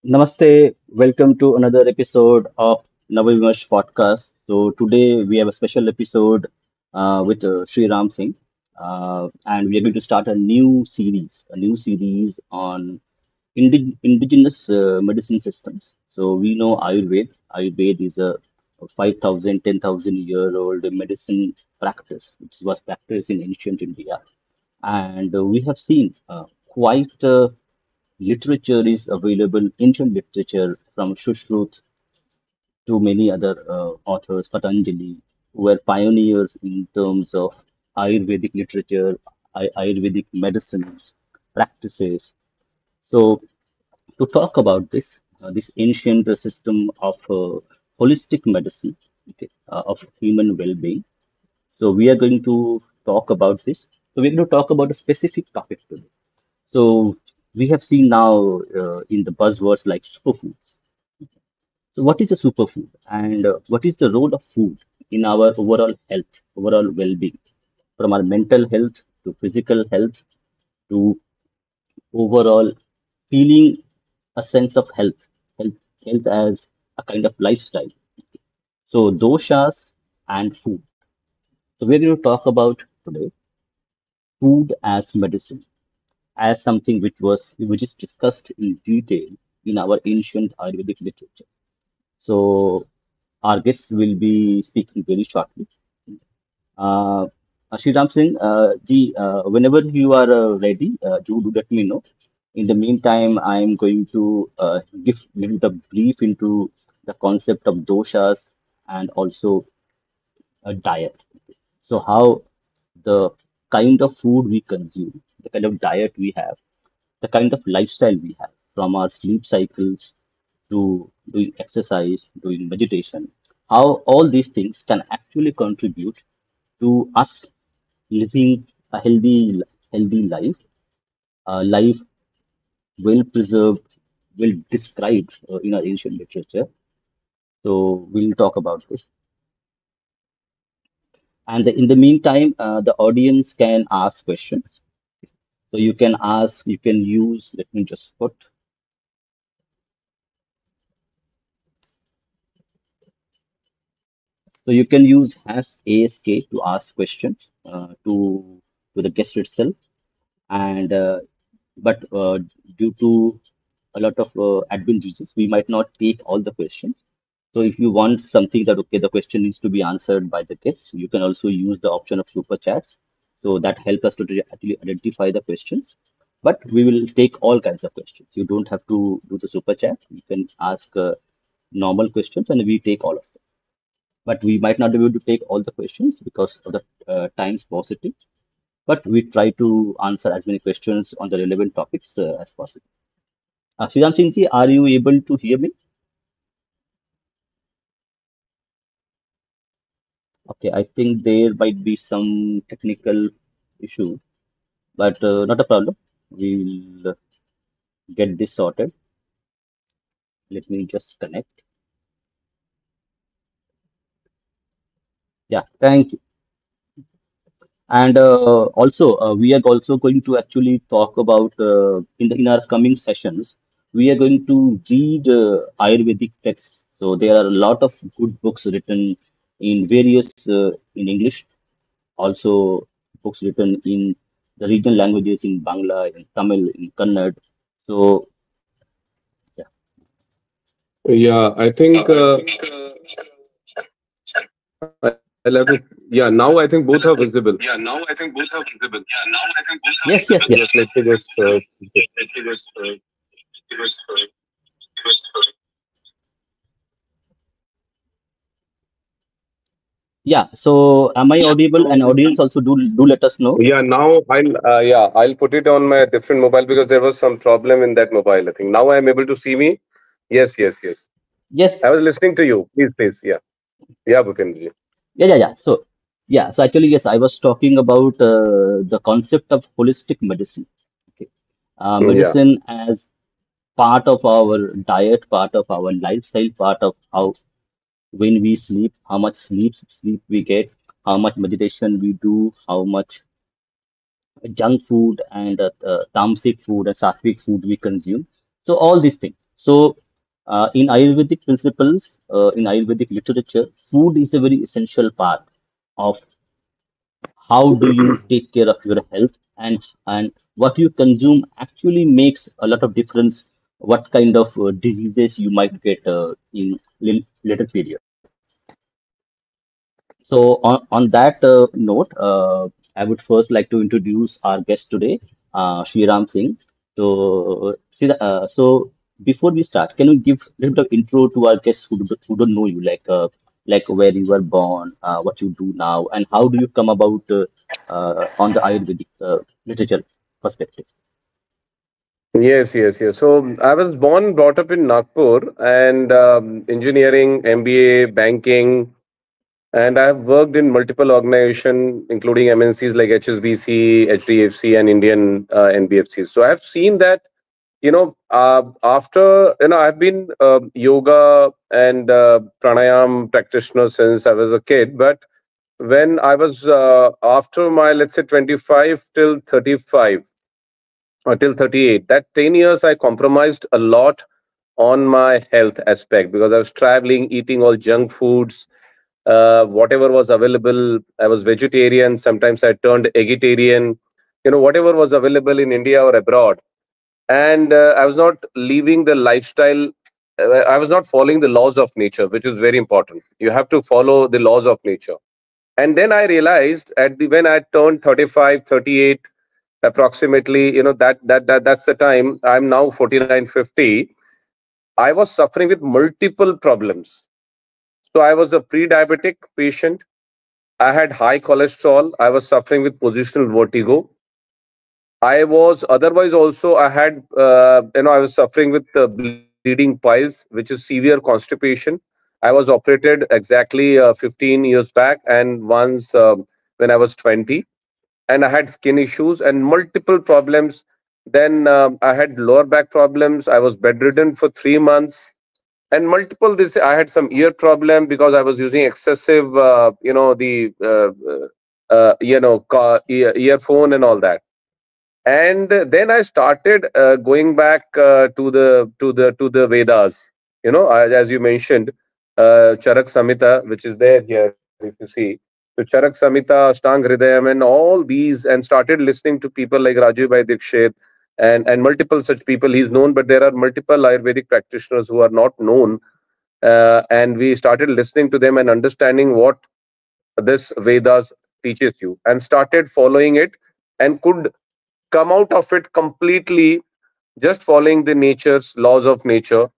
Namaste, welcome to another episode of Navavimash podcast. So today we have a special episode with Shriram Singh, and we are going to start a new series on indigenous medicine systems. So we know Ayurveda. Ayurveda is a 5,000, 10,000 year old medicine practice, which was practiced in ancient India, and we have seen quite literature is available, ancient literature from Shushruth to many other authors, Patanjali, who were pioneers in terms of Ayurvedic literature, Ayurvedic medicines, practices. So, to talk about this ancient system of holistic medicine, okay, of human well-being. So, we are going to talk about this. So, we're going to talk about a specific topic today. So, we have seen now in the buzzwords like superfoods. So, what is a superfood, and what is the role of food in our overall health, overall well-being, from our mental health to physical health to overall feeling a sense of health as a kind of lifestyle. So, doshas and food. So, we're going to talk about today food as medicine, as something which is discussed in detail in our ancient Ayurvedic literature. So, our guests will be speaking very shortly. Uh, Shriram Singh, whenever you are ready, do let me know. In the meantime, I am going to give little bit of brief into the concept of doshas and also a diet. So, how the kind of food we consume, the kind of diet we have, the kind of lifestyle we have, from our sleep cycles to doing exercise, doing meditation, how all these things can actually contribute to us living a healthy life, a life well preserved, well described in our ancient literature. So we'll talk about this. And in the meantime, the audience can ask questions. So you can ask, you can use, let me just put, so you can use #ASK to ask questions to the guest itself. And but due to a lot of admin reasons, we might not take all the questions. So if you want something that okay, the question needs to be answered by the guest, you can also use the option of super chats. So that help us to actually identify the questions. But we will take all kinds of questions. You don't have to do the super chat. You can ask normal questions, and we take all of them. But we might not be able to take all the questions because of the time's paucity. But we try to answer as many questions on the relevant topics as possible. Sriram Singh ji, are you able to hear me? Okay, I think there might be some technical issue, but not a problem. We'll get this sorted. Let me just connect. Yeah, thank you. And also, we are also going to actually talk about in our coming sessions. We are going to read Ayurvedic texts. So there are a lot of good books written in various in English, also books written in the regional languages in Bangla, in Tamil, in Kannada. So yeah, Yeah, I think I'll have to. Yeah, now I think both are visible. yes, yes, yes. Yes, let me just. Yeah. So am I audible? And audience also do let us know. Yeah, now I'll put it on my different mobile because there was some problem in that mobile. I think now I'm able to see me. Yes, yes, yes. I Yes. was listening to you. Please, please. Yeah, yeah, Bhupendraji. Yeah, yeah, yeah. So yeah. So actually, yes, I was talking about the concept of holistic medicine. Okay. Yeah. Medicine as part of our diet, part of our lifestyle, part of how when we sleep, how much sleep we get, how much meditation we do, how much junk food and tamasic food and sattvic food we consume. So all these things. So, in Ayurvedic principles, in Ayurvedic literature, food is a very essential part of how do you take care of your health, and what you consume actually makes a lot of difference. What kind of diseases you might get in later period. So on that note, I would first like to introduce our guest today, Shriram Singh. So before we start, can you give a little bit of intro to our guests who don't know you, like where you were born, what you do now, and how do you come about on the Ayurvedic literature perspective? Yes, yes, yes. So I was born, brought up in Nagpur, and engineering, MBA, banking, and I have worked in multiple organizations, including MNCs like HSBC, HDFC, and Indian NBFCs. So I've seen that, after, I've been yoga and pranayam practitioner since I was a kid. But when I was after my, let's say, 25 till 35 or till 38, that 10 years I compromised a lot on my health aspect because I was traveling, eating all junk foods, whatever was available. I was vegetarian. Sometimes I turned vegetarian. Whatever was available in India or abroad, and I was not living the lifestyle. I was not following the laws of nature, which is very important. You have to follow the laws of nature. And then I realized at the when I turned 35, 38, approximately, that's the time. I'm now 49, 50. I was suffering with multiple problems. So I was a pre-diabetic patient. I had high cholesterol. I was suffering with positional vertigo. I was otherwise also I had I was suffering with bleeding piles, which is severe constipation. I was operated exactly 15 years back, and once when I was 20, and I had skin issues and multiple problems. Then I had lower back problems. I was bedridden for 3 months, and multiple this. I had some ear problem because I was using excessive, the earphone and all that. And then I started going back to the Vedas. As you mentioned, Charak Samhita, which is there here, if you see. So Charak Samhita, Ashtang Hridayam, and all these, and started listening to people like Rajiv Bhai Dikshit and multiple such people. He's known, but there are multiple Ayurvedic practitioners who are not known. And we started listening to them and understanding what this Vedas teaches you, and started following it, and could come out of it completely, just following the nature's laws of nature,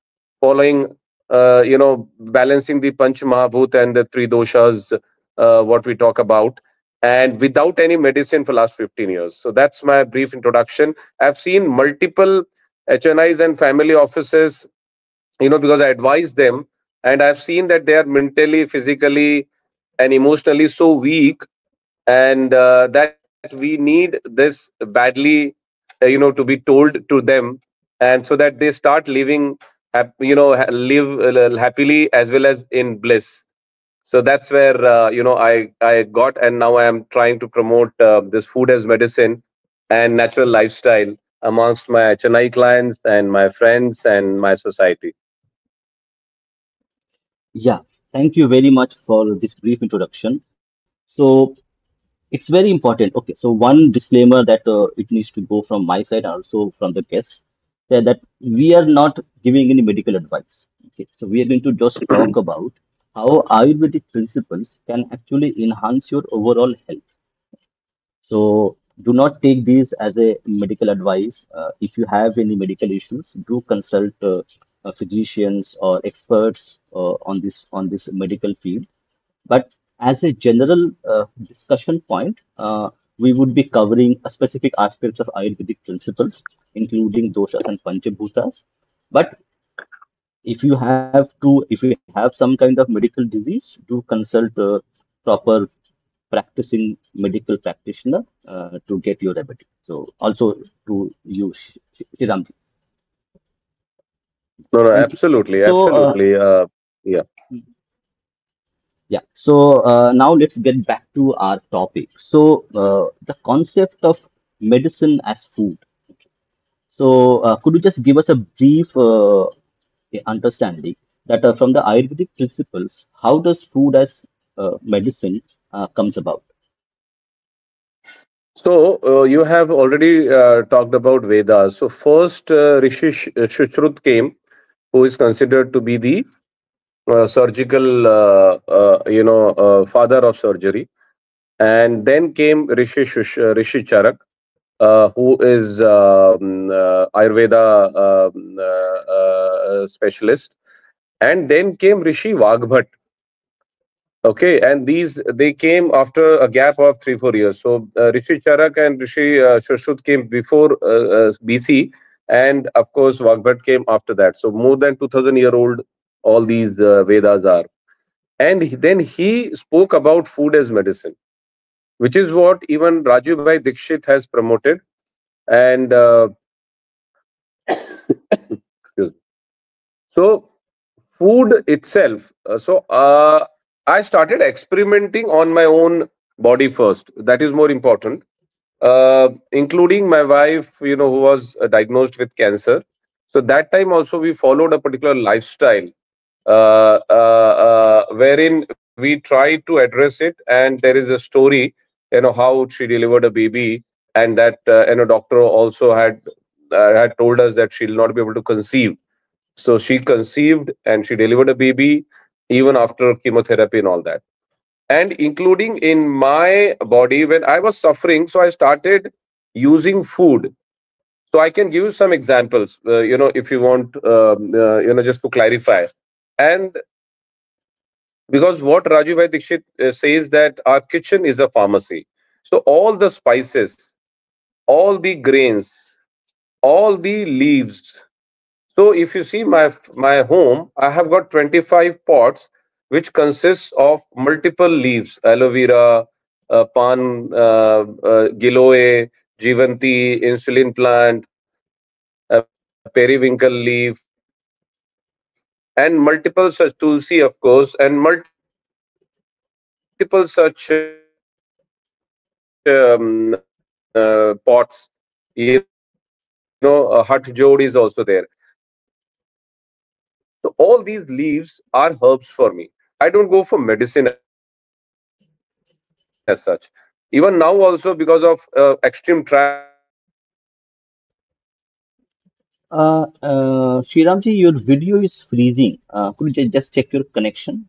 following, balancing the Panch Mahabhut and the three doshas, what we talk about, and without any medicine for last 15 years. So that's my brief introduction. I've seen multiple HNIs and family offices, because I advise them, and I've seen that they are mentally, physically, and emotionally so weak, and that we need this badly, to be told to them, and so that they start living, live happily as well as in bliss. So that's where I got, and now I am trying to promote this food as medicine and natural lifestyle amongst my HNI clients and my friends and my society. Yeah, thank you very much for this brief introduction. So it's very important. Okay, so one disclaimer that it needs to go from my side, also from the guests, that we are not giving any medical advice. Okay, so we are going to just talk about how Ayurvedic principles can actually enhance your overall health. So do not take these as a medical advice. If you have any medical issues, do consult physicians or experts on this medical field. But as a general discussion point, we would be covering a specific aspects of Ayurvedic principles, including doshas and panchabhutas. But if you have some kind of medical disease, do consult a proper practicing medical practitioner to get your remedy. So also to you, Shriramji. No, no, Thank you. absolutely, So absolutely. Yeah. yeah, so now let's get back to our topic. So the concept of medicine as food. So could you just give us a brief? understanding that from the Ayurvedic principles, how does food as medicine comes about? So you have already talked about Vedas. So first, Shishrut came, who is considered to be the surgical, father of surgery, and then came Rishi Charak, who is Ayurveda specialist, and then came Rishi Vagbhat. Okay, and these they came after a gap of 3 4 years. So Rishi Charak and Rishi Shushruth came before BC, and of course Vagbhat came after that. So more than 2000-year-old all these Vedas are. And then he spoke about food as medicine, which is what even Rajiv Bhai Dikshit has promoted. And excuse me. So food itself. I started experimenting on my own body first. That is more important, including my wife, who was diagnosed with cancer. So that time also we followed a particular lifestyle, wherein we try to address it, and there is a story, how she delivered a baby, and that doctor also had told us that she'll not be able to conceive. So she conceived and she delivered a baby even after chemotherapy and all that. And including in my body, when I was suffering, so I started using food. So I can give you some examples, if you want, just to clarify. And because what Rajubhai Dikshit says that our kitchen is a pharmacy. So all the spices, all the grains, all the leaves. So if you see my home, I have got 25 pots, which consists of multiple leaves: aloe vera, pan, giloe, jivanti, insulin plant, periwinkle leaf, and multiple such tulsi, of course, and multiple such pots. Hat jod is also there. So all these leaves are herbs for me. I don't go for medicine as such. Even now also, because of extreme travel, I am unable to go for medicine. Shriramji, your video is freezing. Could you just check your connection?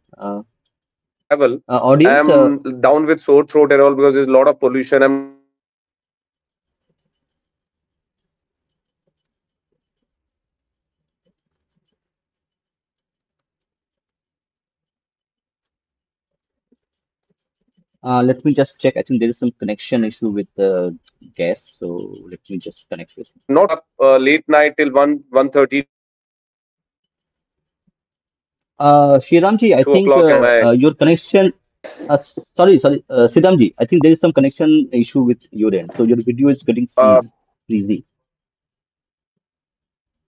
Audience, I'm down with sore throat and all because there's a lot of pollution. I'm not able to breathe properly. let me just check. I think there is some connection issue with the guest, so let me just connect with. Not late night till 1:30, Shriramji, I 2 think o'clock, and my your connection. Sorry, Siddhamji, I think there is some connection issue with your end. So your video is getting freezy.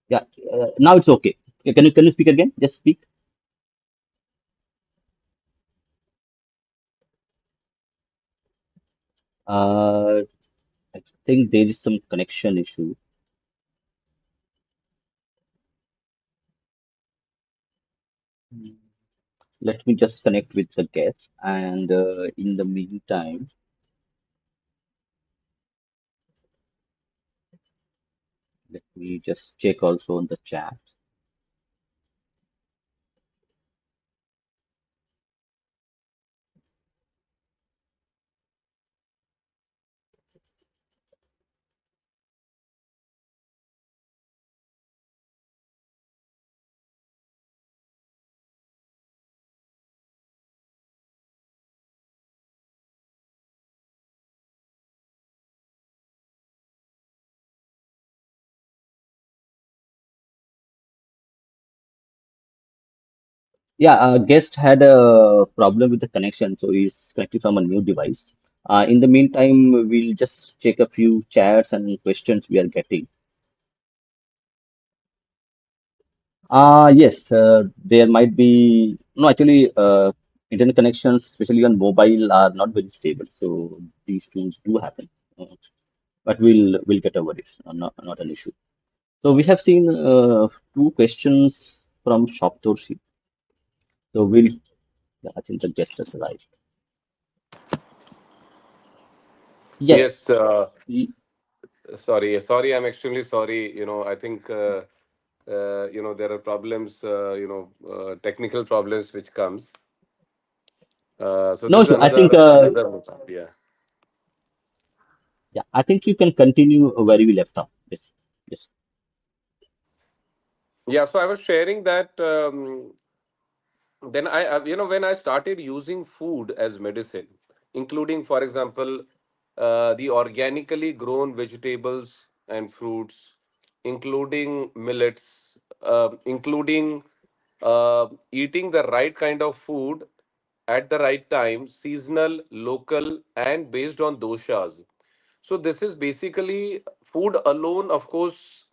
Yeah, now it's okay. Can you speak again? Just speak. Uh, I think there is some connection issue. Let me just connect with the guest, and in the meantime, let me just check also on the chat. Yeah, guest had a problem with the connection, so he's connected from a new device. In the meantime, we'll just check a few chats and questions we are getting. Yes, there might be no actually internet connections, especially on mobile, are not very stable. So these things do happen, but we'll get over it. Not an issue. So we have seen two questions. from Shoptoshi. So we'll, yeah, I think the guest is right. Yes. Yes, sorry, I'm extremely sorry. I think there are problems, technical problems which comes. So No this is issue. I think, another yeah. yeah, I think you can continue where we left off. Yes. Yes. Yeah, so I was sharing that then when I started using food as medicine, including, for example, the organically grown vegetables and fruits, including millets, including eating the right kind of food at the right time, seasonal, local, and based on doshas. So this is basically food alone, of course,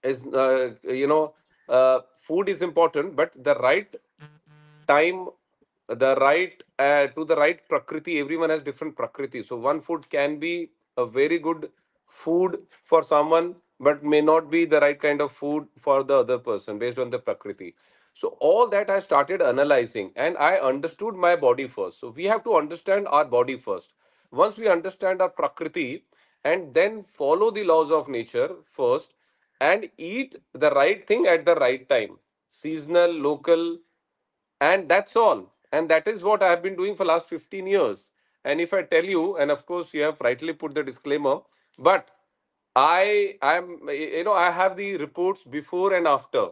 is food is important, but the right time, the right to the right prakriti. Everyone has different prakriti, so one food can be a very good food for someone but may not be the right kind of food for the other person based on the prakriti. So all that I started analyzing, and I understood my body first. So we have to understand our body first. Once we understand our prakriti, and then follow the laws of nature first, and eat the right thing at the right time, seasonal, local, and that's all. And that is what I have been doing for last 15 years. And if I tell you, and of course you have rightly put the disclaimer, but I have the reports before and after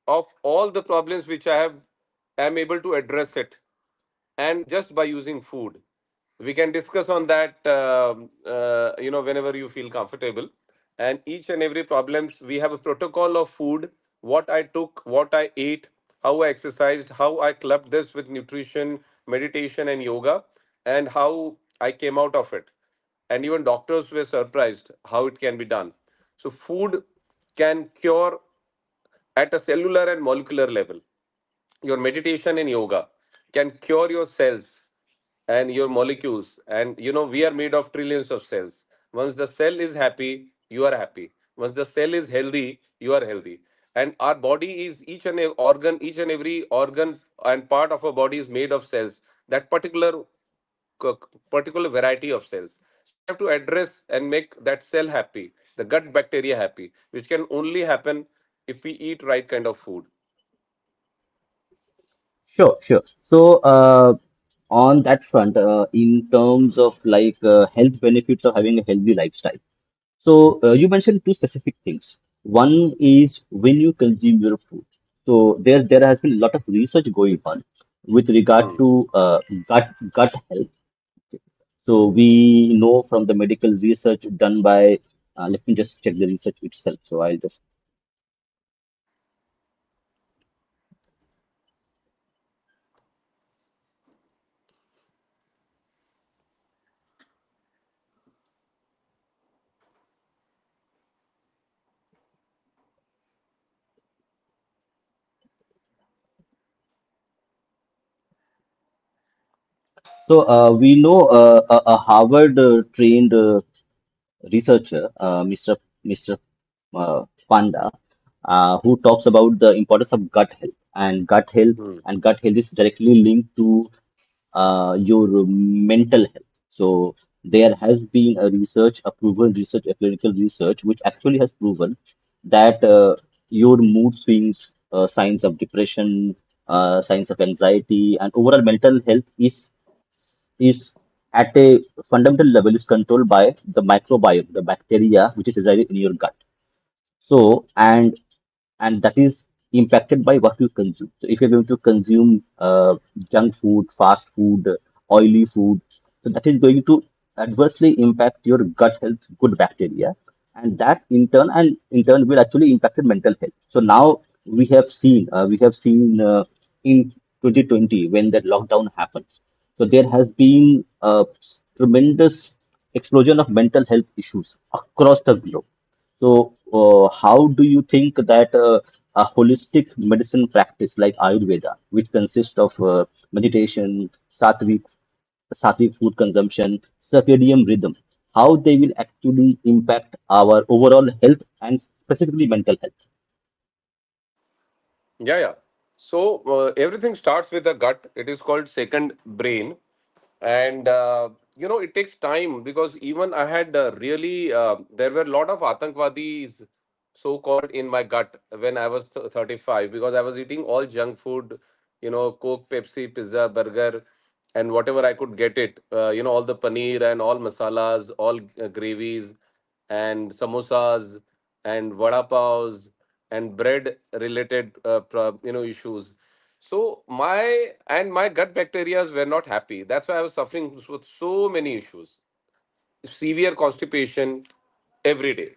of all the problems which I have am able to address it, and just by using food. We can discuss on that whenever you feel comfortable. And each and every problems, we have a protocol of food, what I took, what I ate, how I exercised, how I clubbed this with nutrition, meditation, and yoga, and how I came out of it. And even doctors were surprised how it can be done. So food can cure at a cellular and molecular level. Your meditation and yoga can cure your cells and your molecules. And we are made of trillions of cells. Once the cell is happy, you are happy. Once the cell is healthy, you are healthy. And our body is each and every organ and part of our body is made of cells. That particular variety of cells. So we have to address and make that cell happy, the gut bacteria happy, which can only happen if we eat right kind of food. Sure, sure. So, on that front, in terms of like health benefits of having a healthy lifestyle. So, you mentioned two specific things. One is when you consume your food. So, there has been a lot of research going on with regard Hmm. to gut health. So, we know from the medical research done by, let me just check the research itself. So, I'll just so we know a Harvard trained researcher, Mr. Panda, who talks about the importance of gut health, and Hmm. gut health is directly linked to your mental health. So there has been a research, a proven research, a clinical research, which actually has proven that your mood swings, signs of depression, signs of anxiety, and overall mental health is at a fundamental level is controlled by the microbiome, the bacteria which is residing in your gut. So, and that is impacted by what you consume. So, if you're going to consume junk food, fast food, oily food, so that is going to adversely impact your gut health, good bacteria, and that in turn will actually impact your mental health. So now we have seen in 2020 when the lockdown happens. So there has been a tremendous explosion of mental health issues across the globe. So, how do you think that a holistic medicine practice like Ayurveda, which consists of meditation, sattvic food consumption, circadian rhythm, how they will actually impact our overall health and specifically mental health? Yeah, yeah. So everything starts with the gut. It is called second brain, and it takes time because even I had really there were a lot of Atankwadis so called in my gut when I was 35 because I was eating all junk food, Coke, Pepsi, pizza, burger, and whatever I could get it. All the paneer and all masalas, all gravies, and samosas and vada pavs and bread related issues. So my gut bacteria were not happy. That's why I was suffering with so many issues, severe constipation every day.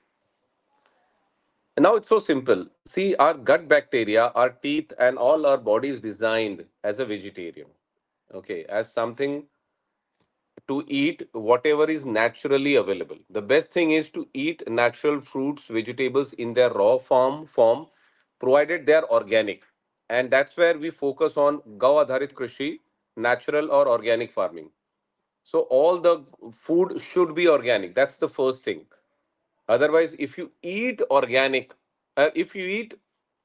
And now it's so simple. See, our gut bacteria, our teeth, and all our body is designed as a vegetarian, okay, as something to eat whatever is naturally available. The best thing is to eat natural fruits, vegetables in their raw form, provided they are organic. And that's where we focus on Gav Adharit Krishi, natural or organic farming. So all the food should be organic. That's the first thing. Otherwise, if you eat organic, if you eat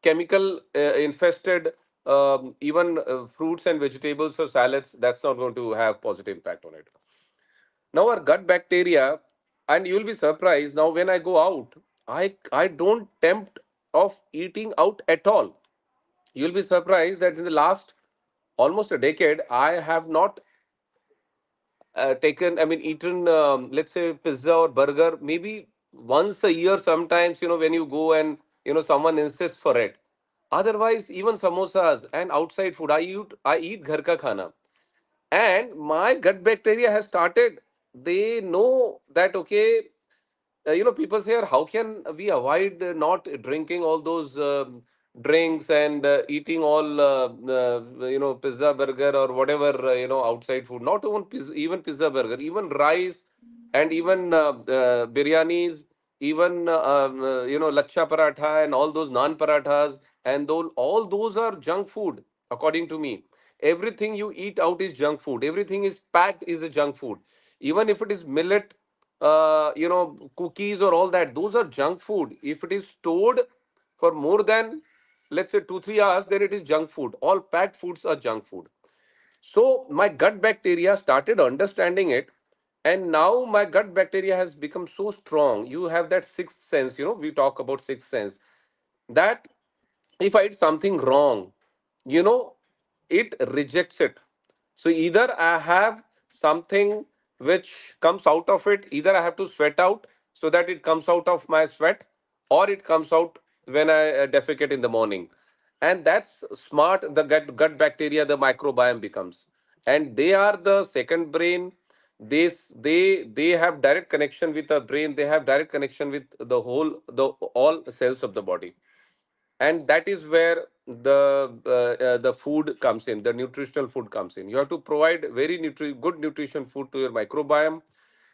chemical infested even fruits and vegetables or salads, that's not going to have positive impact on it. Now our gut bacteria, and you'll be surprised now when I go out, I don't tempt of eating out at all. You'll be surprised that in the last almost a decade, I have not eaten, let's say, pizza or burger, maybe once a year sometimes, when you go and, someone insists for it. Otherwise, even samosas and outside food, I eat ghar ka khana. And my gut bacteria has started. They know that, okay, people say, how can we avoid not drinking all those drinks and eating all pizza burger or whatever outside food, not even pizza burger, even rice and even biryanis, even lacha paratha and all those naan parathas, and all those are junk food according to me. Everything you eat out is junk food. Everything is packed is a junk food. Even if it is millet, cookies or all that, those are junk food. If it is stored for more than, let's say, 2 3 hours, then it is junk food. All packed foods are junk food. So my gut bacteria started understanding it, and now my gut bacteria has become so strong. You have that sixth sense. We talk about sixth sense, that if I eat something wrong, you know, it rejects it. So either I have something which comes out of it, either I have to sweat out so that it comes out of my sweat, or it comes out when I defecate in the morning. And that's smart. The gut bacteria, the microbiome becomes, and they are the second brain. They have direct connection with the brain. They have direct connection with the all cells of the body, and that is where the food comes in, the nutritional food comes in. You have to provide very good nutrition food to your microbiome.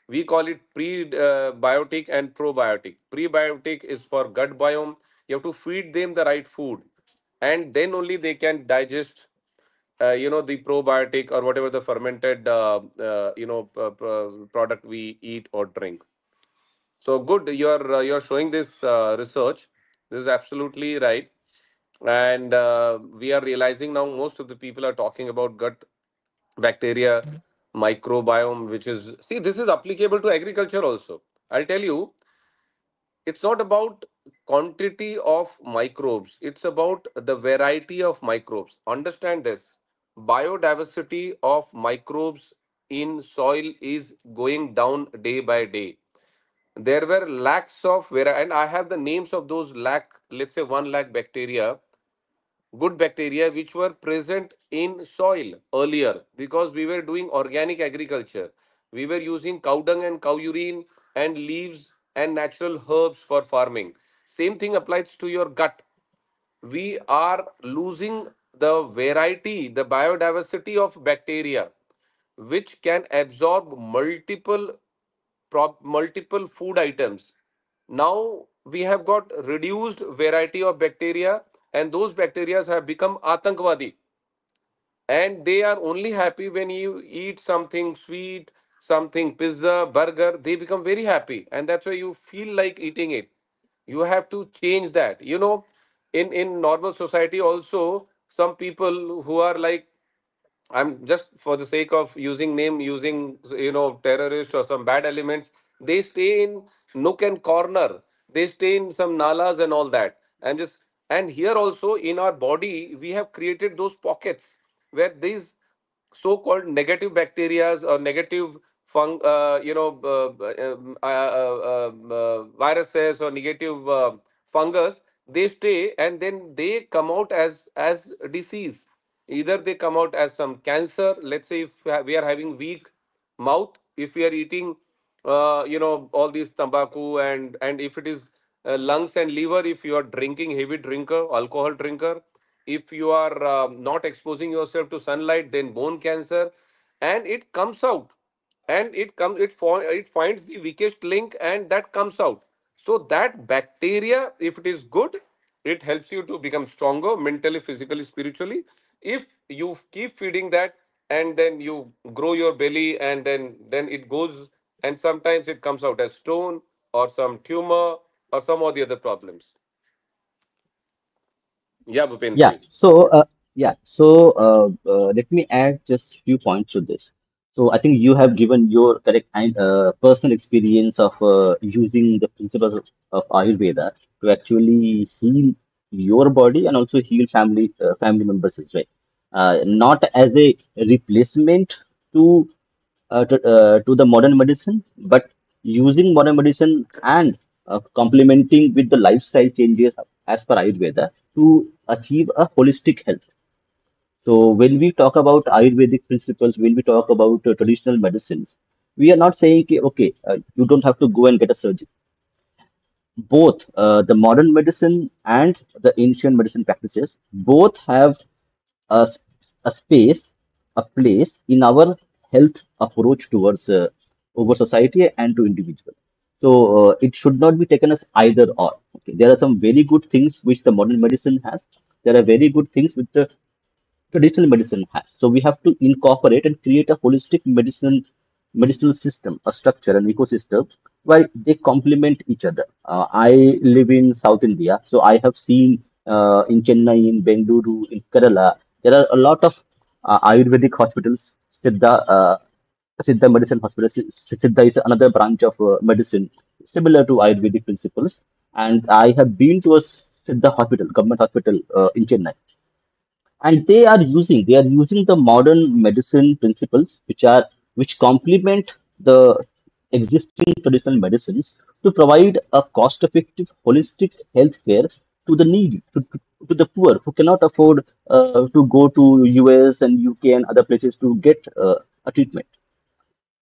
We call it prebiotic and probiotic. Prebiotic is for gut biome. You have to feed them the right food, and then only they can digest the probiotic or whatever the fermented product we eat or drink. So good, you're showing this research. This is absolutely right, and we are realizing now most of the people are talking about gut bacteria microbiome, which is, see, this is applicable to agriculture also. I'll tell you, it's not about quantity of microbes, it's about the variety of microbes. Understand this: biodiversity of microbes in soil is going down day by day. There were lakhs of and I have the names of those lakh, let's say 1 lakh bacteria, good bacteria, which were present in soil earlier, because we were doing organic agriculture. We were using cow dung and cow urine and leaves and natural herbs for farming. Same thing applies to your gut. We are losing the variety, the biodiversity of bacteria, which can absorb multiple food items. Now we have got reduced variety of bacteria, and those bacteria have become atankwadi, and they are only happy when you eat something sweet, something pizza, burger. They become very happy, and that's why you feel like eating it. You have to change that. in normal society also, some people who are like, I'm just for the sake of using name, using terrorist or some bad elements, they stay in nook and corner. They stay in some nalas and all that, and just and here also in our body we have created those pockets where these so-called negative bacterias or negative viruses or negative fungus, they stay and then they come out as disease. Either they come out as some cancer. Let's say if we are having weak mouth, if we are eating all these tobacco, and if it is lungs and liver, if you are drinking, heavy drinker, alcohol drinker, if you are not exposing yourself to sunlight, then bone cancer. And it comes out, and it finds the weakest link, and that comes out. So that bacteria, if it is good, it helps you to become stronger mentally, physically, spiritually. If you keep feeding that, and then you grow your belly, and then it goes, and sometimes it comes out as stone or some tumor or some of the other problems. Yeah, Bhupendra Yeah. ji. Let me add just few points to this. So I think you have given your correct and personal experience of using the principles of Ayurveda to actually heal your body and also heal family members as well. Not as a replacement to to the modern medicine, but using modern medicine and complementing with the lifestyle changes as per Ayurveda to achieve a holistic health. So when we talk about Ayurvedic principles, when we talk about traditional medicines, we are not saying, "Okay, you don't have to go and get a surgery." Both the modern medicine and the ancient medicine practices both have a, a space, a place in our health approach towards over society and to individual. So it should not be taken as either or. Okay, there are some very good things which the modern medicine has. There are very good things which the traditional medicine has. So we have to incorporate and create a holistic medicinal system, a structure, an ecosystem where they complement each other. I live in South India, so I have seen in Chennai, in Bengaluru, in Kerala, there are a lot of Ayurvedic hospitals, Siddha medicine hospital. Siddha is another branch of medicine similar to Ayurvedic principles. And I have been to a Siddha hospital, government hospital in Chennai, and they are using the modern medicine principles which complement the existing traditional medicines to provide a cost effective holistic health care to the needy, to the poor who cannot afford to go to US and UK and other places to get a treatment.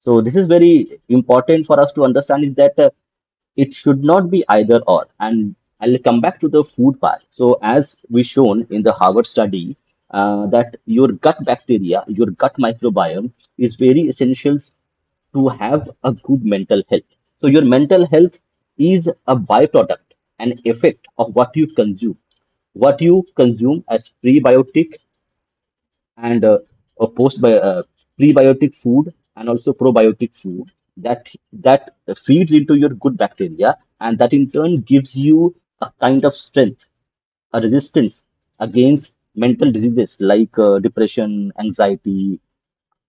So this is very important for us to understand is that it should not be either or. And I'll come back to the food part. So as we shown in the Harvard study, that your gut bacteria, your gut microbiome is very essential to have a good mental health. So your mental health is a byproduct, an effect of what you consume. What you consume as prebiotic and prebiotic food and also probiotic food that feeds into your good bacteria, and that in turn gives you a kind of strength, a resistance against mental diseases like depression, anxiety,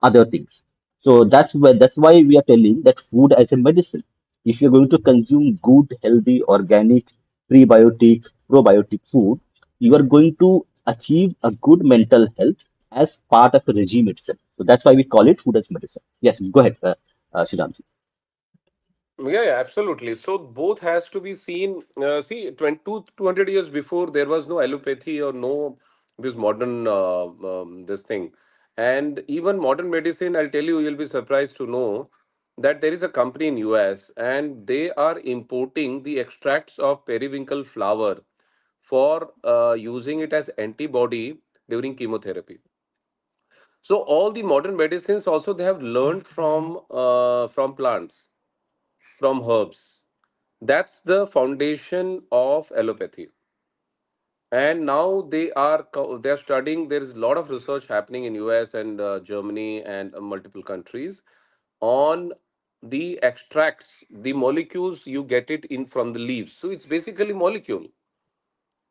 other things. So that's why we are telling that food as a medicine. If you're going to consume good, healthy, organic, prebiotic, probiotic food, you are going to achieve a good mental health as part of a regime itself. So that's why we call it food as medicine. Yes, go ahead, Shriram. Yeah, yeah, absolutely. So both has to be seen. See, 200 years before, there was no allopathy or no this modern this thing. And even modern medicine, I'll tell you, you'll be surprised to know that there is a company in US and they are importing the extracts of periwinkle flower for using it as antibody during chemotherapy. So all the modern medicines also they have learned from plants, from herbs. That's the foundation of allopathy. And now they are studying. There is a lot of research happening in US and Germany and multiple countries on the extracts, the molecules you get it in from the leaves. So it's basically molecule.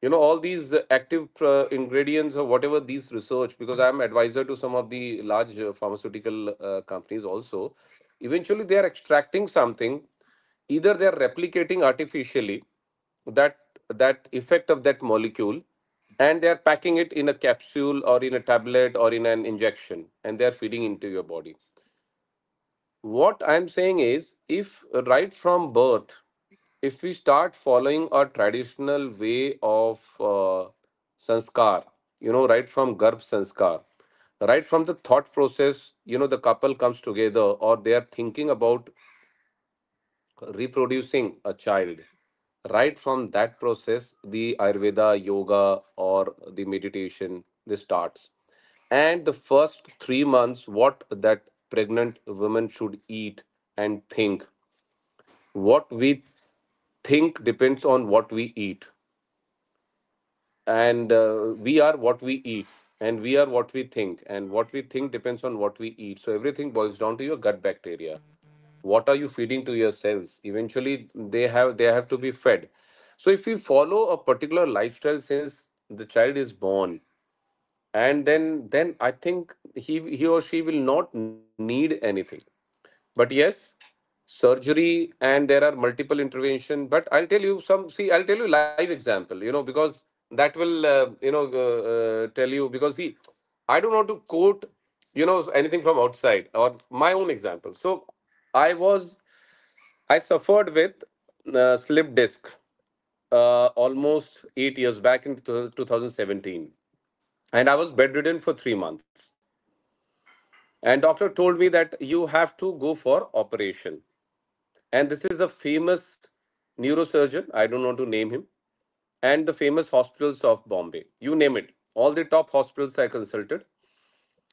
All these active ingredients or whatever these research, because I'm advisor to some of the large pharmaceutical companies also. Eventually they are extracting something, either they are replicating artificially that effect of that molecule, and they are packing it in a capsule or in a tablet or in an injection, and they are feeding into your body. What I'm saying is, if right from birth, if we start following a traditional way of sanskar, right from garb sanskar, right from the thought process, the couple comes together or they are thinking about reproducing a child, right from that process, the Ayurveda, yoga, or the meditation, this starts. And the first 3 months, what that pregnant woman should eat and think, what we think depends on what we eat, and we are what we eat, and we are what we think, and what we think depends on what we eat. So everything boils down to your gut bacteria. What are you feeding to your cells? Eventually they have to be fed. So if we follow a particular lifestyle since the child is born, and then I think he or she will not need anything. But yes, surgery, and there are multiple intervention. But I'll tell you live example, because that will tell you, because see, I don't want to quote anything from outside, or my own example. So i was I suffered with slip disc almost 8 years back in 2017, and I was bedridden for 3 months. And doctor told me that you have to go for operation. And this is a famous neurosurgeon, I don't want to name him, and the famous hospitals of Bombay. You name it. All the top hospitals I consulted.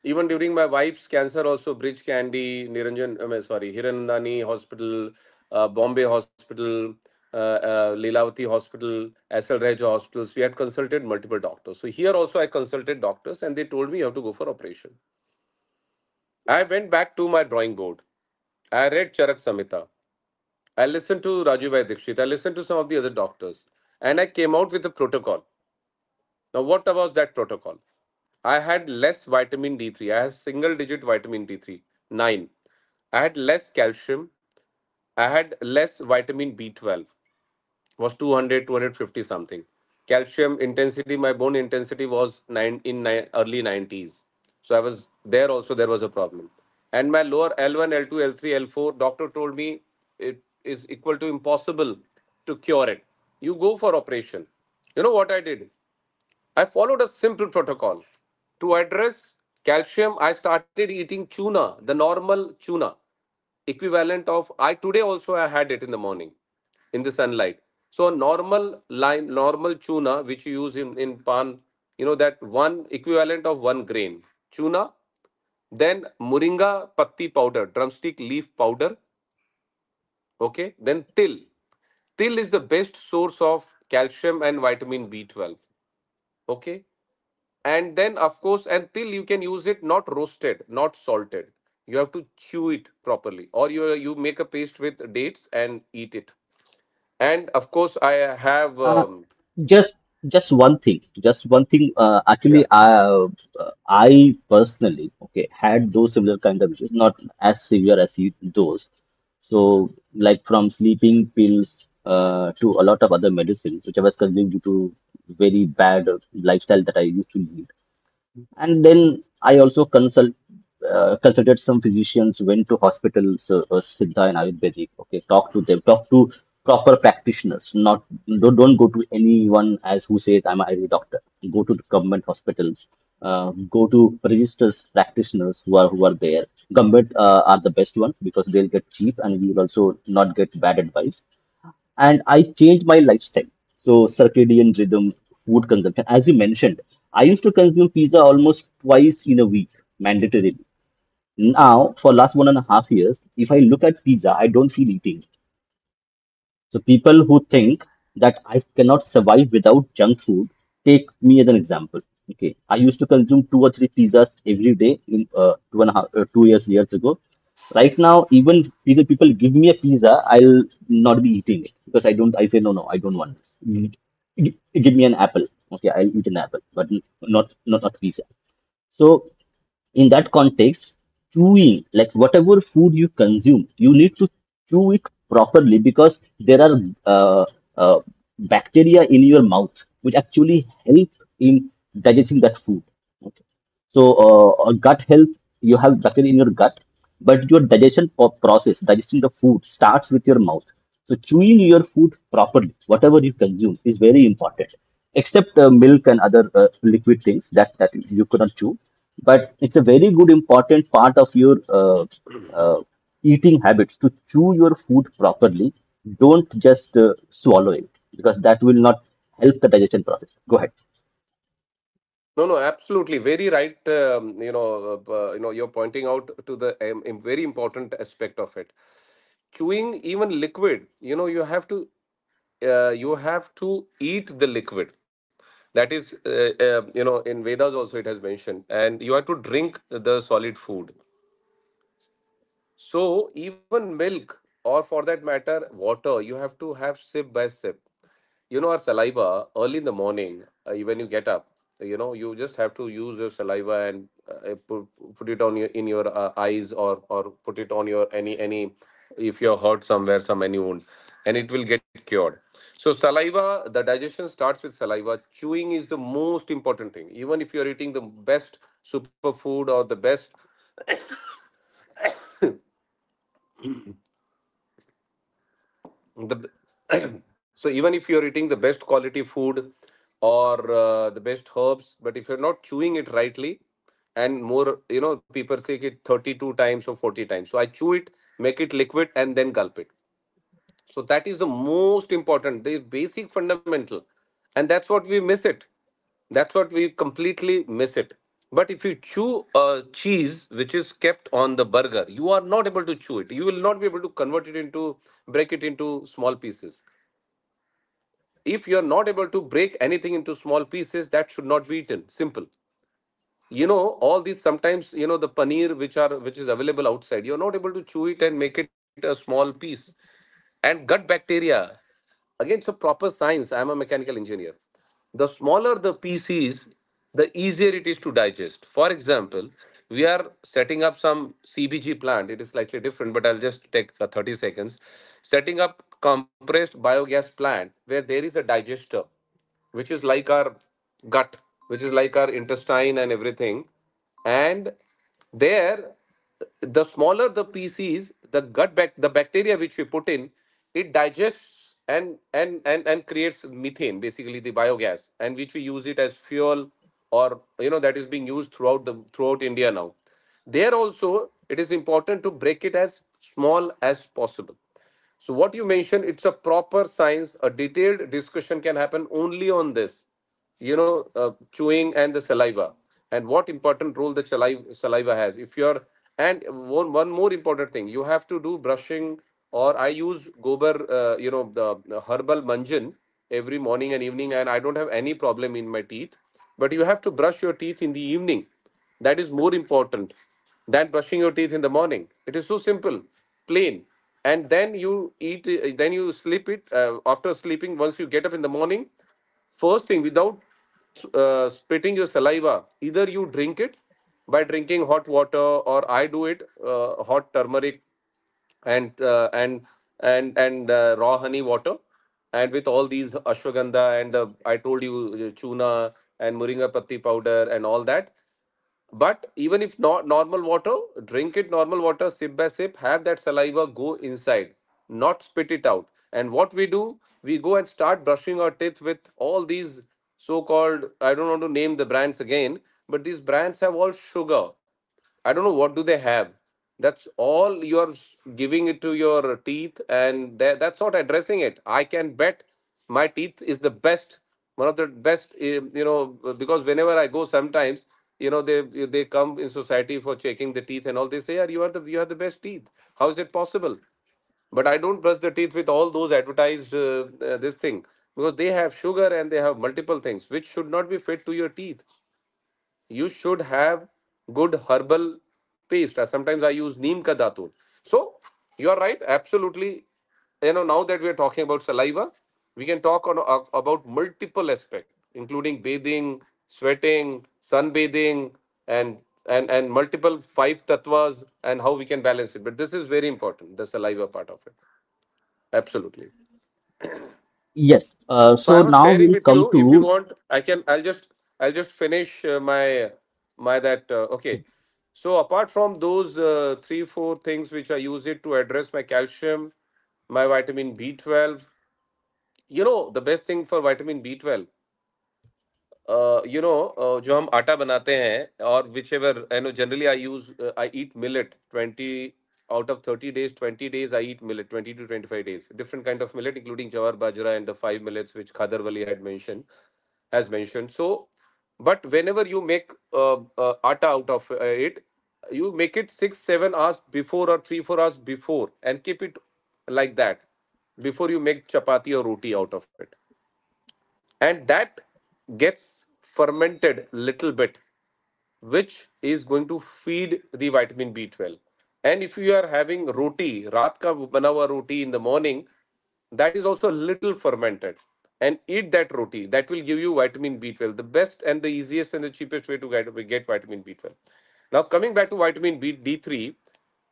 Even during my wife's cancer, also Bridge Candy, Hiranandani Hospital, Bombay Hospital, Leelavati Hospital, SL Raj hospitals, we had consulted multiple doctors. So here also I consulted doctors, and they told me you have to go for operation. I went back to my drawing board. I read Charak Samhita. I listened to Rajubhai Dikshit. I listened to some of the other doctors, and I came out with a protocol. Now, what was that protocol? I had less vitamin D3. I had single digit vitamin D3, 9. I had less calcium. I had less vitamin B12, was 200, 250 something. Calcium intensity, my bone intensity was early 90s. So I was there also, there was a problem. And my lower L1, L2, L3, L4, doctor told me it is equal to impossible to cure it. You go for operation. You know what I did? I followed a simple protocol. To address calcium, I started eating tuna, the normal tuna, equivalent of, I today also I had it in the morning in the sunlight. So normal tuna which you use in pan, that one equivalent of 1 grain tuna, then moringa patti powder, drumstick leaf powder, okay, then till. Till is the best source of calcium and vitamin B12, okay. And then of course, and till you can use it not roasted, not salted. You have to chew it properly, or you make a paste with dates and eat it. And of course I have Uh, just just one thing. yeah. I personally, okay, had those similar kind of issues, not as severe as those. So, like from sleeping pills to a lot of other medicines, which I was consuming due to very bad lifestyle that I used to lead. And then I also consulted some physicians, went to hospitals, Siddha and Ayurvedic. Okay, talk to them, talk to proper practitioners. Not don't go to anyone as who says I'm an Ayurvedic doctor. Go to the government hospitals. Go to registers practitioners who are there. Government are the best ones because they'll get cheap and we will also not get bad advice. And I changed my lifestyle. So circadian rhythm, food consumption. As you mentioned, I used to consume pizza almost twice in a week, mandatorily. Now, for last 1.5 years, if I look at pizza, I don't feel eating. So people who think that I cannot survive without junk food, take me as an example. Okay, I used to consume 2 or 3 pizzas every day in 2 years ago. Right now, even people give me a pizza, I'll not be eating it because I don't. I say no, no, I don't want this. give me an apple. Okay, I'll eat an apple, but not pizza. So in that context, chewing, like whatever food you consume, you need to chew it properly because there are uh, uh, bacteria in your mouth which actually help in digesting that food. Okay. So, gut health, you have bacteria in your gut, but your process, digesting the food, starts with your mouth. So, chewing your food properly, whatever you consume, is very important. Except milk and other liquid things that you cannot chew, but it's a very good important part of your uh, eating habits to chew your food properly. Don't just swallow it because that will not help the digestion process. Go ahead. No, no, absolutely, very right. You're pointing out to the very important aspect of it. Chewing even liquid, you have to eat the liquid. That is, in Vedas also it has mentioned, and you have to drink the solid food. So even milk, or for that matter, water, you have to have sip by sip. Our saliva early in the morning, when you get up, you just have to use your saliva and put it on your in your eyes, or put it on your any if you're hurt somewhere, some any wound, and it will get cured. So saliva, the digestion starts with saliva. Chewing is the most important thing. Even if you're eating the best superfood or the best the so even if you're eating the best quality food or the best herbs, but if you're not chewing it rightly, and more, people say it 32 times or 40 times, so I chew it, make it liquid, and then gulp it. So that is the most important, the basic fundamental, and that's what we miss it. That's what we completely miss it. But if you chew cheese which is kept on the burger, you are not able to chew it. You will not be able to convert it into, break it into small pieces. If you're not able to break anything into small pieces, that should not be eaten. Simple. All these, sometimes, the paneer which is available outside, you're not able to chew it and make it a small piece. And gut bacteria, again, so proper science. I'm a mechanical engineer. The smaller the piece is, the easier it is to digest. For example, we are setting up some CBG plant. It is slightly different, but I'll just take 30 seconds. Setting up compressed biogas plant where there is a digester, which is like our gut, which is like our intestine and everything. And there, the smaller the piece is, the bacteria which we put in, it digests and creates methane, basically the biogas, and which we use it as fuel, or that is being used throughout India now. There also, it is important to break it as small as possible. So what you mentioned, it's a proper science. A detailed discussion can happen only on this, chewing and the saliva, and what important role the saliva has. If you're, and one more important thing, you have to do brushing, or I use gobar, the herbal manjan every morning and evening, and I don't have any problem in my teeth. But you have to brush your teeth in the evening. That is more important than brushing your teeth in the morning. It is so simple, plain. And then you eat, then you sleep it. After sleeping, once you get up in the morning, first thing, without spitting your saliva, either you drink it by drinking hot water, or I do it hot turmeric and raw honey water, and with all these ashwagandha and the, I told you, chuna and moringa patti powder and all that. But even if not normal water, drink it normal water, sip by sip, have that saliva go inside, not spit it out. And what we do, we go and start brushing our teeth with all these so-called, I don't want to name the brands again, but these brands have all sugar. I don't know what do they have. That's all you're giving it to your teeth, and that's not addressing it. I can bet my teeth is the best, one of the best. Because whenever I go, sometimes, they come in society for checking the teeth and all. They say, "Yeah, you have the best teeth. How is it possible?" But I don't brush the teeth with all those advertised this thing, because they have sugar and they have multiple things which should not be fed to your teeth. You should have good herbal paste. Sometimes I use neem ka datul. So you are right, absolutely. Now that we are talking about saliva, We can talk on about multiple aspects, including bathing, sweating, sunbathing, and and multiple five tattvas and how we can balance it. But this is very important, the saliva part of it. Absolutely. Yes. So I So was now sharing we'll with come you. If you to want, I can. I'll just finish my that. Okay. So apart from those three four things which I use it to address my calcium, my vitamin B12. The best thing for vitamin B12. जो हम आटा बनाते हैं और which ever I know generally I eat millet 20 out of 30 days 20 days I eat millet 20 to 25 days different kind of millet including jawar bajra and the five millets which Khadar Wali had mentioned has mentioned. So but whenever you make atta out of it, you make it 6 7 hours before or 3 4 hours before and keep it like that before you make chapati or roti out of it, and that gets fermented little bit, which is going to feed the vitamin B12. And if you are having roti, raat ka bana hua roti in the morning, that is also a little fermented, and eat that roti. That will give you vitamin B12, the best and the easiest and the cheapest way to get vitamin B12. Now coming back to vitamin D3,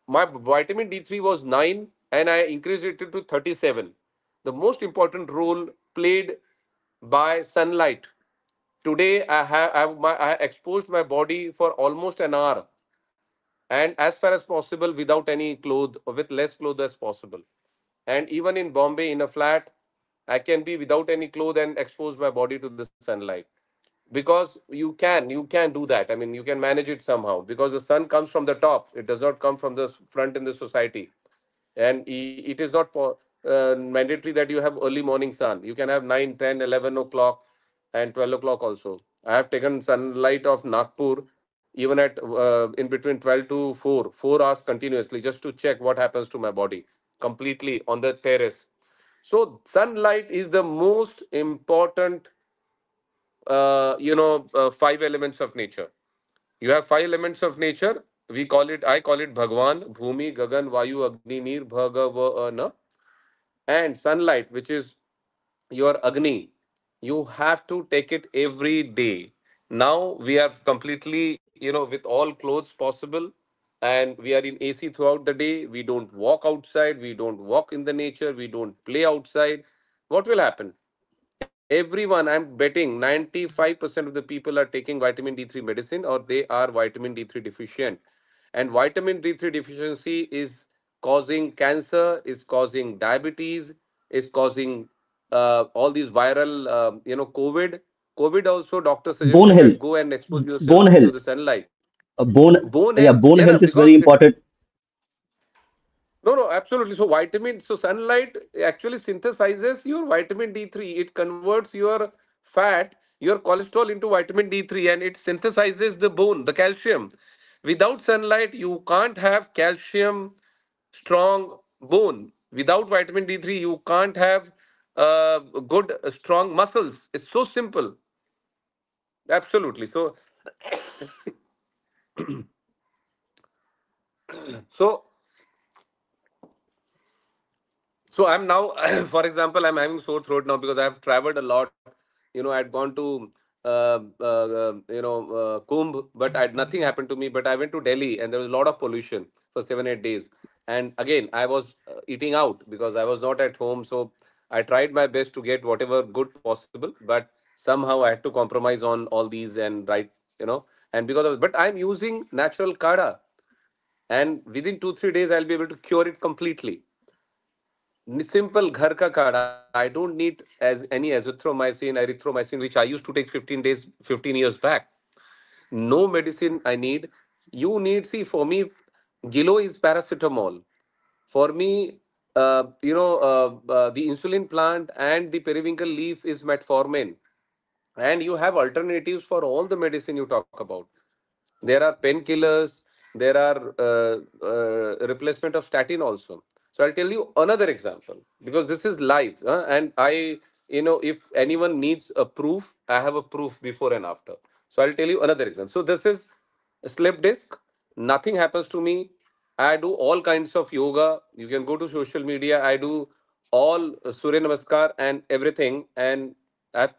my vitamin D3 was 9 and I increased it to 37. The most important role played by sunlight. Today I exposed my body for almost an hour, and as far as possible without any clothes or with less clothes as possible. And even in Bombay in a flat, I can be without any clothes and expose my body to the sunlight, because you can do that. I mean, you can manage it somehow, because the sun comes from the top, it does not come from the front in the society. And it is not mandatory that you have early morning sun. You can have 9, 10, 11 o'clock and 12 o'clock also. I have taken sunlight of Nagpur even at in between 12 to 4 hours continuously, just to check what happens to my body completely on the terrace. So sunlight is the most important five elements of nature. You have five elements of nature. I call it Bhagwan, Bhumi, Gagan, Vayu, Agni, Neer, Bhagavana. And sunlight, which is your Agni, you have to take it every day. Now we are completely, with all clothes possible, and we are in AC throughout the day. We don't walk outside, we don't walk in the nature, we don't play outside. What will happen? Everyone, I'm betting 95% of the people are taking vitamin D3 medicine, or they are vitamin D3 deficient. And vitamin D3 deficiency is causing cancer, is causing diabetes, is causing all these viral, COVID. COVID also, doctor bone suggested that health. go and expose yourself Bone to the health. sunlight. Bone, Bone yeah, health, bone yeah, health is very because it's important. no, no, absolutely. So so sunlight actually synthesizes your vitamin D3. It converts your fat, your cholesterol into vitamin D3, and it synthesizes the bone, the calcium. Without sunlight, you can't have calcium strong bone. Without vitamin D3, you can't have good strong muscles. It's so simple. Absolutely. So So I'm now, for example, I'm having sore throat now because I've traveled a lot. I'd gone to Kumbh, but nothing happened to me. But I went to Delhi, and there was a lot of pollution for 7 8 days. And again, I was eating out because I was not at home. So I tried my best to get whatever good possible, but somehow I had to compromise on all these and and because of, but I'm using natural kada, and within 2 3 days I'll be able to cure it completely. Simple ghar ka kada. I don't need as any azithromycin, erythromycin, which I used to take 15 days, 15 years back. No medicine I need. You need, see, for me, Gilo is paracetamol. For me, the insulin plant and the periwinkle leaf is metformin. And you have alternatives for all the medicine you talk about. There are painkillers, there are replacement of statin also. So I'll tell you another example, because this is live, and if anyone needs a proof, I have a proof before and after. So I'll tell you another example. So this is a slip disc. Nothing happens to me. I do all kinds of yoga. You can go to social media. I do all Surya Namaskar and everything, and I've,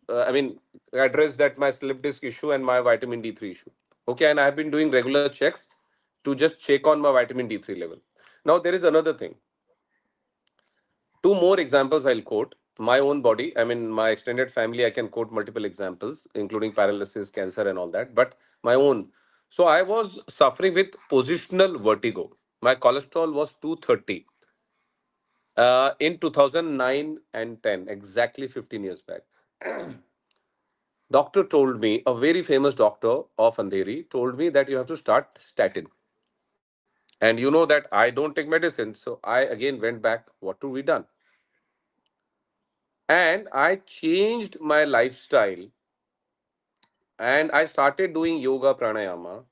I mean, addressed that my slip disc issue and my vitamin D3 issue. Okay, and I've been doing regular checks to just check on my vitamin D3 level. Now, there is another thing. Two more examples I'll quote. My own body, I mean, my extended family, I can quote multiple examples, including paralysis, cancer, and all that. But my own. So I was suffering with positional vertigo. My cholesterol was 230 in 2009 and 10, exactly 15 years back. Doctor told me, a very famous doctor of Andheri, told me that you have to start statin. And you know that I don't take medicine. So I again went back, what to be done? And I changed my lifestyle and I started doing yoga pranayama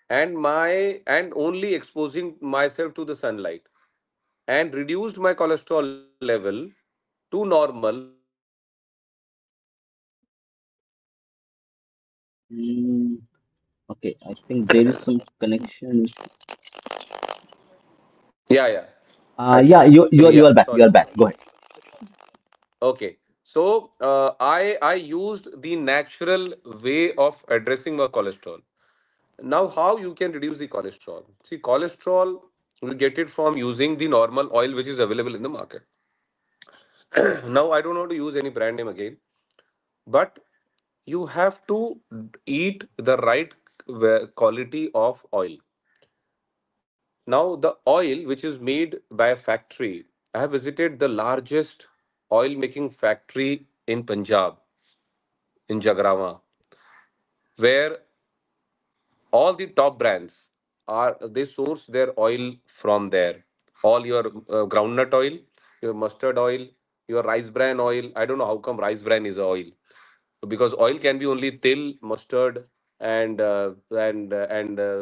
and only exposing myself to the sunlight and reduced my cholesterol level to normal in just 2 months. Mm, okay, I think there is some connection issue. Yeah, yeah. Yeah, Actually, you yeah. you are Sorry. back. You are back. Go ahead. Okay. So I used the natural way of addressing my cholesterol. Now, how you can reduce the cholesterol? See, cholesterol we get it from using the normal oil which is available in the market. Now, I don't want to use any brand name again, but you have to eat the right quality of oil. Now, the oil which is made by a factory, I have visited the largest oil making factory in Punjab, in Jagrama, where all the top brands are they source their oil from there. All your groundnut oil, your mustard oil, your rice bran oil. I don't know how come rice bran is oil, because oil can be only til, mustard, and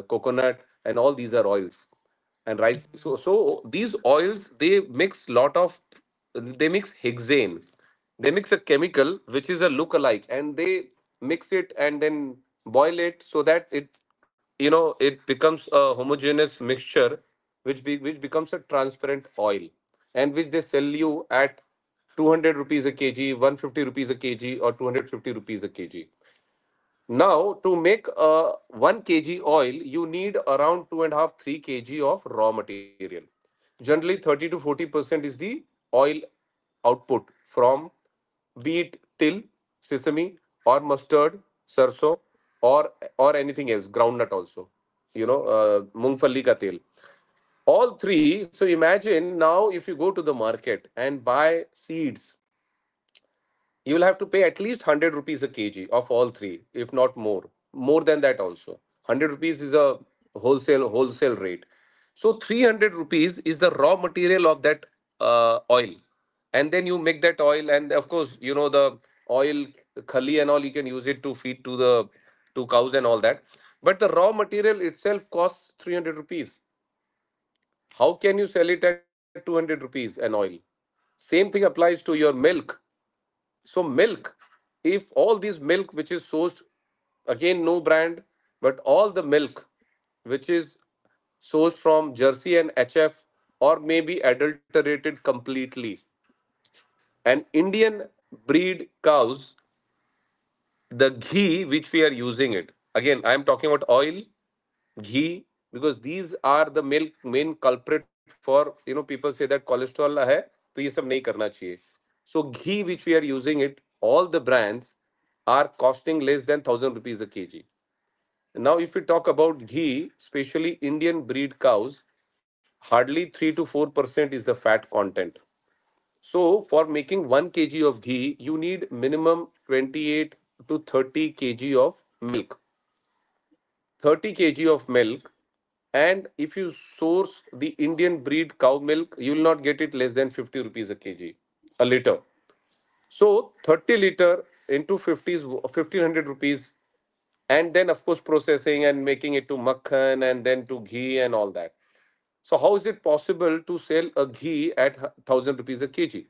coconut, and all these are oils and rice. So these oils they mix hexane. They mix a chemical which is a look-alike, and they mix it and then boil it so that it becomes a homogeneous mixture, which becomes a transparent oil, and which they sell you at 200 rupees a kg, 150 rupees a kg, or 250 rupees a kg. Now, to make 1 kg oil, you need around 2.5 3 kg of raw material. Generally, 30 to 40% is the oil output from be it till, sesame, or mustard, sarso, or anything else, groundnut also. Mungfali ka tel. All three. So imagine now if you go to the market and buy seeds, you will have to pay at least 100 rupees a kg of all three, if not more than that also. 100 rupees is a wholesale rate. So 300 rupees is the raw material of that oil, and then you make that oil, and of course the oil khali and all, you can use it to feed to cows and all that, but the raw material itself costs 300 rupees. How can you sell it at 200 rupees an oil? Same thing applies to your milk. So milk, if all this milk which is sourced, again no brand, but all the milk which is sourced from Jersey and HF, or maybe adulterated completely, and Indian breed cows, the ghee which we are using it. Again, I am talking about oil, ghee, because these are the main culprit for people say that cholesterol है तो ये सब नहीं करना चाहिए. So ghee which we are using it, all the brands are costing less than 1,000 rupees a kg. Now, if we talk about ghee, especially Indian breed cows, hardly 3 to 4% is the fat content. So, for making 1 kg of ghee, you need minimum 28 to 30 kg of milk. 30 kg of milk, and if you source the Indian breed cow milk, you will not get it less than 50 rupees a kg, a liter. So 30 liter into 50 is 1,500 rupees, and then of course processing and making it to makhan and then to ghee and all that. So how is it possible to sell a ghee at 1,000 rupees a kg?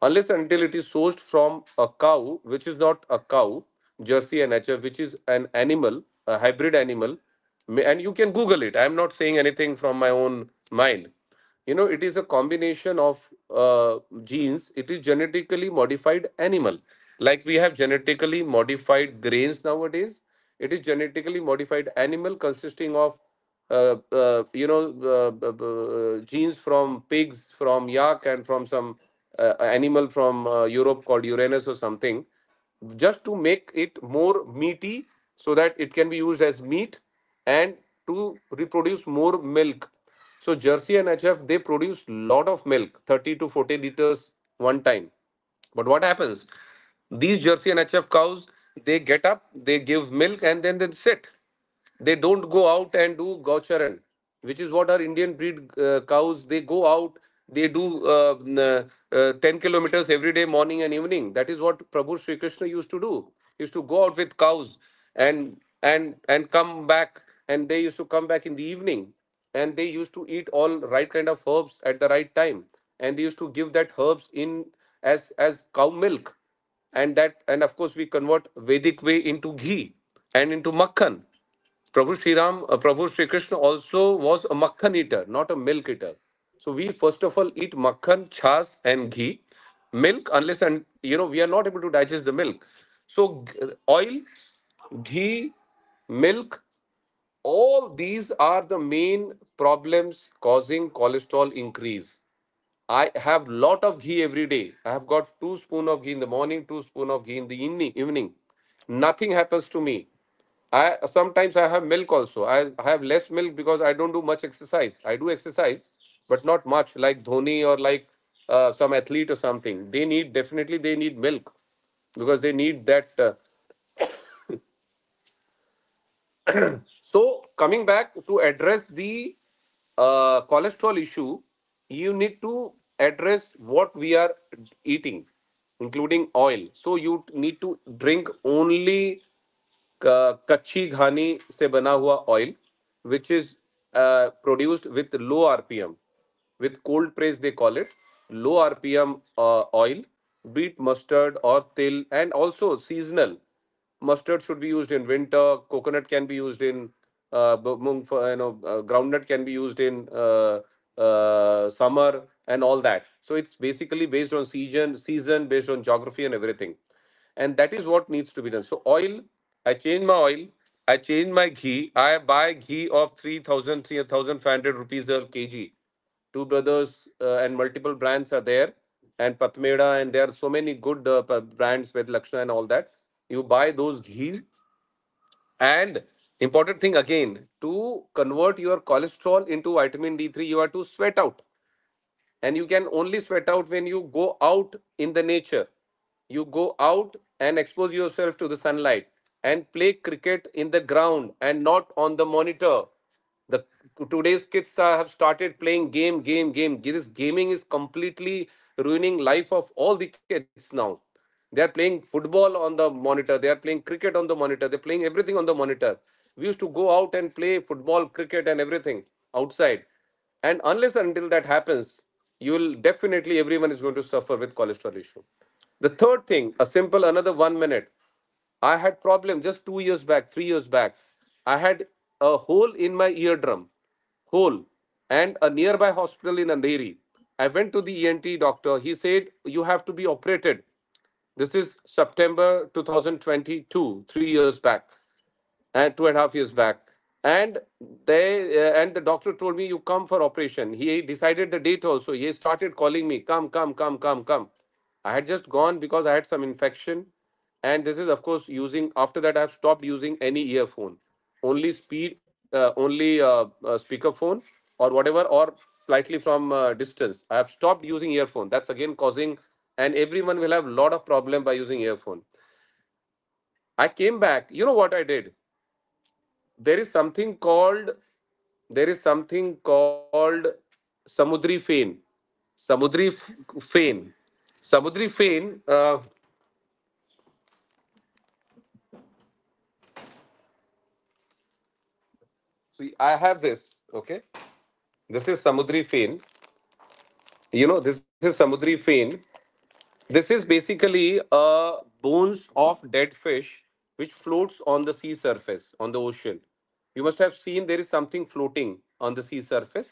Unless and until it is sourced from a cow, which is not a cow, Jersey and HF, which is an animal, a hybrid animal. And you can Google it. I'm not saying anything from my own mind. It is a combination of genes. It is genetically modified animal. Like we have genetically modified grains nowadays. It is genetically modified animal consisting of genes from pigs, from yak, and from some animal from Europe called Uranus or something, just to make it more meaty so that it can be used as meat and to reproduce more milk. So Jersey and HF, they produce lot of milk, 30 to 40 liters one time. But what happens? These Jersey and HF cows, they get up, they give milk, and then they sit. They don't go out and do gaucharan, which is what our Indian breed cows, they go out, they do 10 kilometers every day, morning and evening. That is what Prabhu Sri Krishna used to do. He used to go out with cows and come back, and they used to come back in the evening, and they used to eat all right kind of herbs at the right time, and they used to give that herbs in as cow milk, and of course we convert Vedic way into ghee and into makhan. Prabhu Sri Krishna also was a makhan eater, not a milk eater. So we first of all eat makhan, chas, and ghee. Milk, unless and we are not able to digest the milk. So oil, ghee, milk, all these are the main problems causing cholesterol increase. I have lot of ghee every day. I have got 2 spoon of ghee in the morning, 2 spoon of ghee in the evening. Nothing happens to me. I sometimes I have milk also. I have less milk because I don't do much exercise. I do exercise, but not much like Dhoni or like some athlete or something. They need definitely they need milk because they need that. So coming back to address the cholesterol issue, you need to address what we are eating, including oil. So you need to drink only कच्ची घानी से बना हुआ oil, which is produced with low RPM, with cold press they call it, low RPM oil, beet mustard or til, and also seasonal. Mustard should be used in winter. Coconut can be used in groundnut can be used in summer and all that. So it's basically based on season, based on geography and everything, and that is what needs to be done. So oil, I change my oil, I change my ghee. I buy ghee of 3,500 rupees a kg. Two brothers and multiple brands are there, and Patmeda, and there are so many good brands with Lakshana and all that. You buy those ghees, and important thing again, to convert your cholesterol into vitamin D3, you have to sweat out, and you can only sweat out when you go out in the nature. You go out and expose yourself to the sunlight and play cricket in the ground and not on the monitor. The today's kids have started playing game. This gaming is completely ruining life of all the kids now. They are playing football on the monitor, they are playing cricket on the monitor, they're playing everything on the monitor. We used to go out and play football, cricket, and everything outside. And unless until that happens, you will definitely, everyone is going to suffer with cholesterol issue. The third thing, a simple another 1 minute. I had problem just 2 years back, 3 years back. I had a hole in my eardrum, hole, and a nearby hospital in Andheri. I went to the ENT doctor. He said you have to be operated. This is September 2022, 3 years back, and 2.5 years back. And the doctor told me you come for operation. He decided the date also. He started calling me, come. I had just gone because I had some infection, and this is of course using. After that, I've stopped using any earphone, only speakerphone or whatever, or slightly from distance. I have stopped using earphone. That's again causing, and everyone will have a lot of problem by using earphone. I came back. You know what I did? There is something called samudri fane. Fane. Samudri fane. See, I have this. Okay, this is samudri fane. This is samudri fane. This is basically bones of dead fish which floats on the sea surface, on the ocean. You must have seen there is something floating on the sea surface.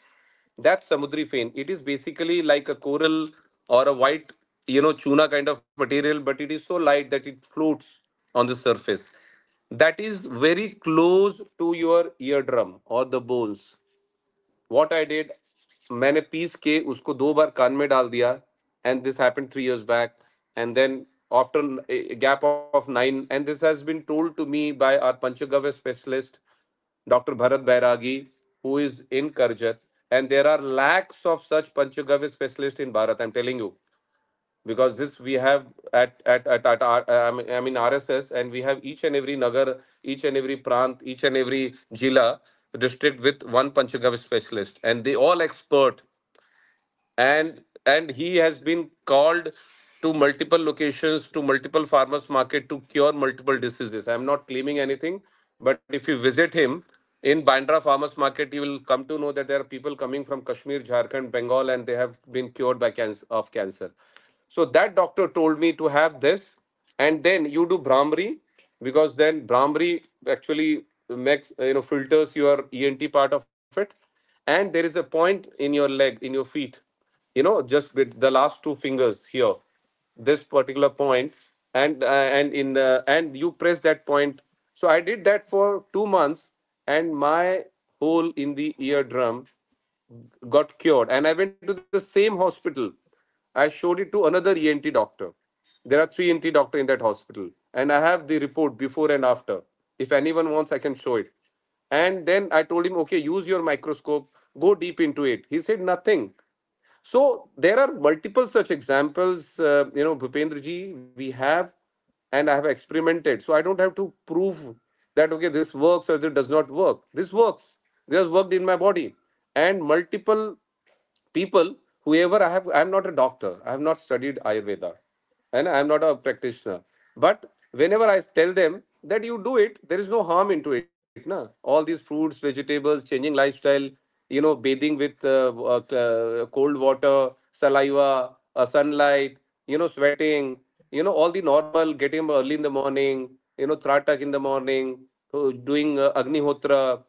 That's samudri fen. It is basically like a coral or a white, tuna kind of material, but it is so light that it floats on the surface. That is very close to your eardrum or the bones. What I did, मैंने piece के उसको 2 बार कान में डाल दिया, and this happened 3 years back, and then after a gap of 9, and this has been told to me by our Panchagavya specialist, Dr. Bharat Bairagi, who is in Karjat, and there are lakhs of such Panchagavya specialists in Bharat. I'm telling you, because this we have at our, I mean RSS, and we have each and every nagar, each and every prant, each and every jila district with one Panchagavya specialist, and they all expert, and he has been called to multiple locations, to multiple farmers market, to cure multiple diseases. I'm not claiming anything, but if you visit him in Bandra farmers market, you will come to know that there are people coming from Kashmir, Jharkhand, Bengal, and they have been cured by cancer. So that doctor told me to have this, and then you do Brahmari, because then Brahmari actually makes, filters your ENT part of it, and there is a point in your leg, in your feet, just with the last two fingers here, this particular point, and you press that point. So I did that for 2 months, and my hole in the eardrum got cured, and I went to the same hospital. I showed it to another ENT doctor. There are three ENT doctor in that hospital, and I have the report before and after. If anyone wants, I can show it. And then I told him, okay, use your microscope, go deep into it. He said nothing. So there are multiple such examples, Bhupendra we have, and I have experimented. So I don't have to prove that, okay, this works or it does not work. This works. This has worked in my body. And multiple people, whoever I'm not a doctor, I have not studied Ayurveda, and I'm not a practitioner. But whenever I tell them that you do it, there is no harm into it. Na? All these fruits, vegetables, changing lifestyle, bathing with cold water, saliva, sunlight, sweating, all the normal, getting up early in the morning, tratak in the morning, doing agnihotra,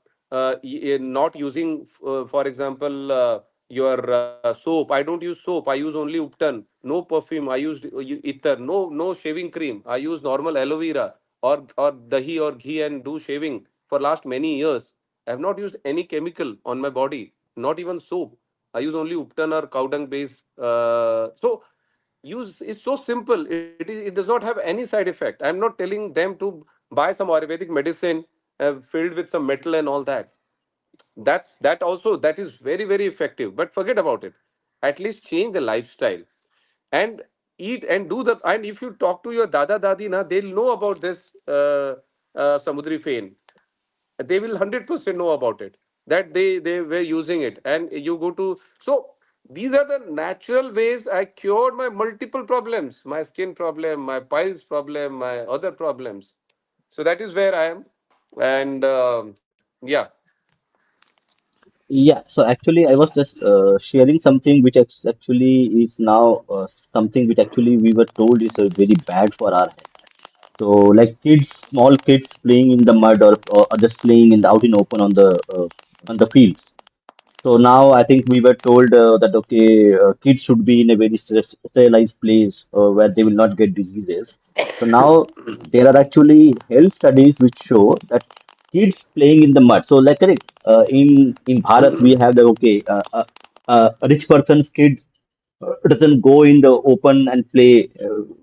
not using, for example, your soap. I don't use soap. I use only Upton. No perfume. I use ether. No shaving cream. I use normal aloe vera or dahi or ghee and do shaving for last many years. I have not used any chemical on my body. Not even soap. I use only Upton or cow dung based. So use is so simple. It does not have any side effect. I'm not telling them to buy some Ayurvedic medicine filled with some metal and all that. That is very very effective, but forget about it. At least change the lifestyle and eat and do the, and if you talk to your dada dadi na, they'll know about this samudri fen. They will 100% know about it, that they were using it, and you go to, so these are the natural ways I cured my multiple problems, my skin problem, my piles problem, my other problems. So that is where I am. And yeah. Yeah, so actually, I was just sharing something which actually is now something which actually we were told is very bad for our health. So, like kids, small kids playing in the mud or just playing in the out in open on the fields. So now I think we were told that okay, kids should be in a very sterilized place where they will not get diseases. So now there are actually health studies which show that kids playing in the mud. So like correct, in Bharat we have the okay, a rich person's kid doesn't go in the open and play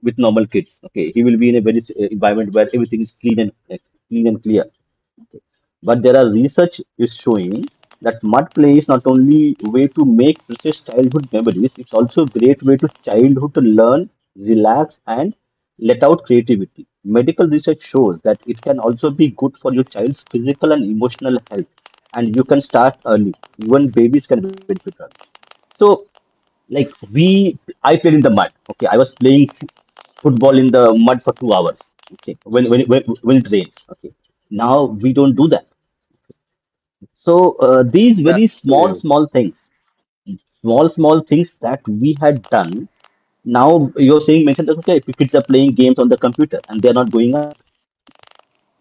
with normal kids. Okay, he will be in a very environment where everything is clean and clear. But there are research is showing that mud play is not only way to make precious childhood memories, it's also a great way to childhood to learn, relax, and let out creativity. Medical research shows that it can also be good for your child's physical and emotional health, and you can start early. Even babies can benefit from it. So, like I played in the mud. Okay, I was playing football in the mud for 2 hours. Okay, when it rains. Okay, now we don't do that. So these very Absolutely. small things that we had done. Now you're saying mentioned that okay, kids are playing games on the computer and they are not going out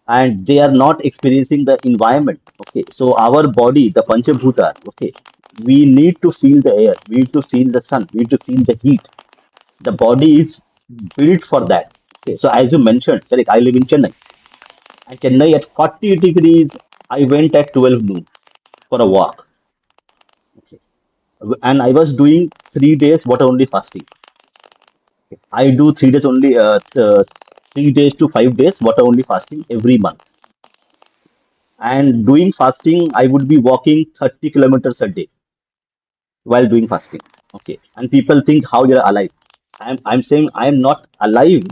and they are not experiencing the environment. Okay, so our body, the panchabhuta. Okay, We need to feel the air. We need to feel the sun. We need to feel the heat. The body is built for that. Okay, so as you mentioned, like I live in Chennai, and Chennai at 40 degrees, I went at 12 noon for a walk. Okay, and I was doing 3 days water only fasting. Okay. I do 3 days only, 3 days to 5 days water only fasting every month. And doing fasting, I would be walking 30 kilometers a day while doing fasting. Okay, and people think how you're alive. I'm saying I'm not alive.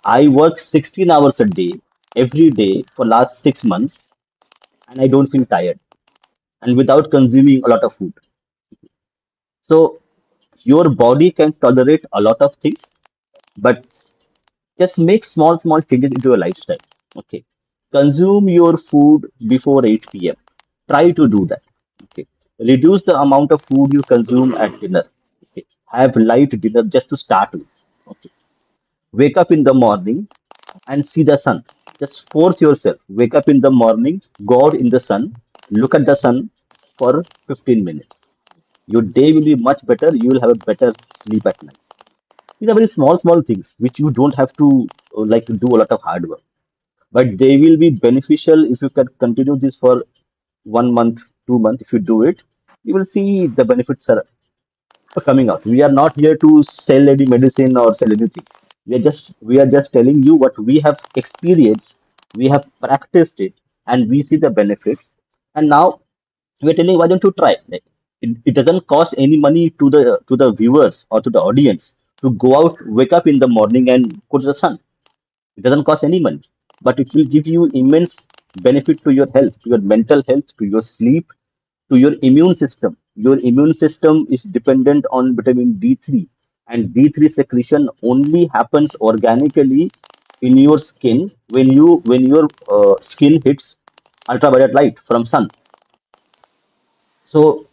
I work 16 hours a day every day for last 6 months, and I don't feel tired, and without consuming a lot of food. So your body can tolerate a lot of things, but just make small changes into your lifestyle. Okay, consume your food before 8 p.m. Try to do that. Okay, reduce the amount of food you consume at dinner. Okay, have light dinner just to start with. Okay, wake up in the morning and see the sun. Just force yourself. Wake up in the morning, go out in the sun, look at the sun for 15 minutes. Your day will be much better. You will have a better sleep at night. These are very small things which you don't have to like do a lot of hard work, but they will be beneficial if you can continue this for 1 month, 2 months. If you do it, you will see the benefits are coming out. We are not here to sell any medicine or sell anything. We are just telling you what we have experienced, we have practiced it, and we see the benefits. And now we're telling why don't you try? Like it doesn't cost any money to the viewers or to the audience to go out, wake up in the morning and go to the sun. It doesn't cost any money, but it will give you immense benefit to your health, to your mental health, to your sleep, to your immune system. Your immune system is dependent on vitamin D3, and D3 secretion only happens organically in your skin when your skin hits ultraviolet light from sun. So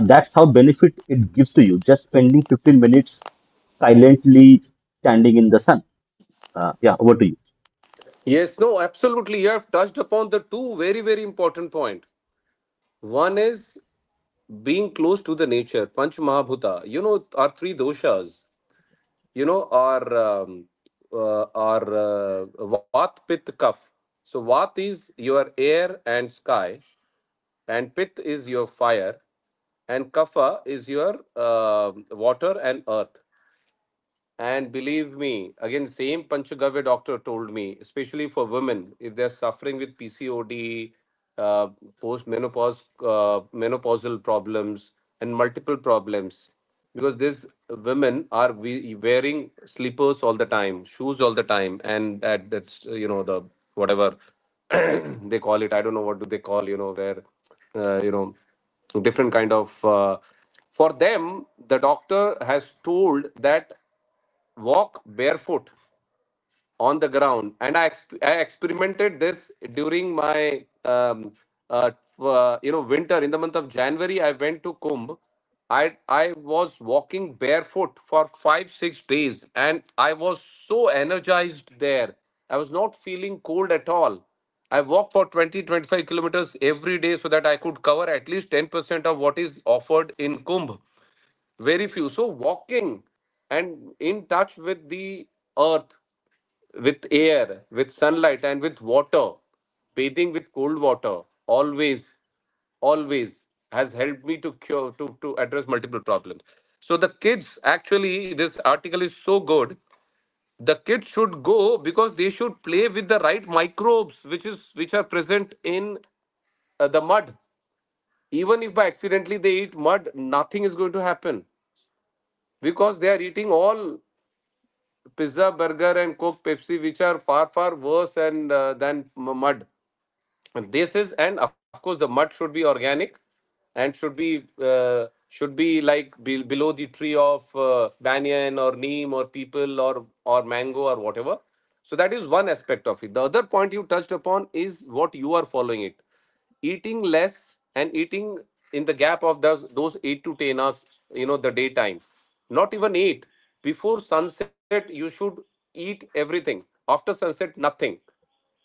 that's how benefit it gives to you. Just spending 15 minutes silently standing in the sun. Yeah, over to you. Yes, no, absolutely. You have touched upon the two very, very important point. One is being close to the nature, Panch Mahabhuta. Our three doshas. Our Vat, Pit, Kaph. So Vat is your air and sky, and Pit is your fire, and Kapha is your water and earth. And believe me, again, same Panchagavya doctor told me, especially for women, if they're suffering with PCOD, post-menopause, menopausal problems, and multiple problems, because these women are wearing slippers all the time, shoes all the time, and that's the whatever they call it. I don't know what do they call, where uh, you know different kind of. For them, the doctor has told that walk barefoot on the ground, and I experimented this during my winter. In the month of January, I went to Kumbh. I was walking barefoot for 5 6 days, and I was so energized there. I was not feeling cold at all. I walked for 20 25 kilometers every day so that I could cover at least 10% of what is offered in Kumbh. Very few. So walking and in touch with the earth, with air, with sunlight, and with water, bathing with cold water, always has helped me to cure to address multiple problems. So the kids, actually, this article is so good. The kids should go because they should play with the right microbes which are present in the mud. Even if by accidentally they eat mud, nothing is going to happen because they are eating all pizza, burger, and Coke, Pepsi, which are far worse and than mud. And this is, and of course, the mud should be organic and should be like below the tree of banyan or neem or people or mango or whatever. So that is one aspect of it. The other point you touched upon is what you are following it, eating less and eating in the gap of those 8 to 10 hours, the daytime, not even 8. Before sunset you should eat everything. After sunset, nothing.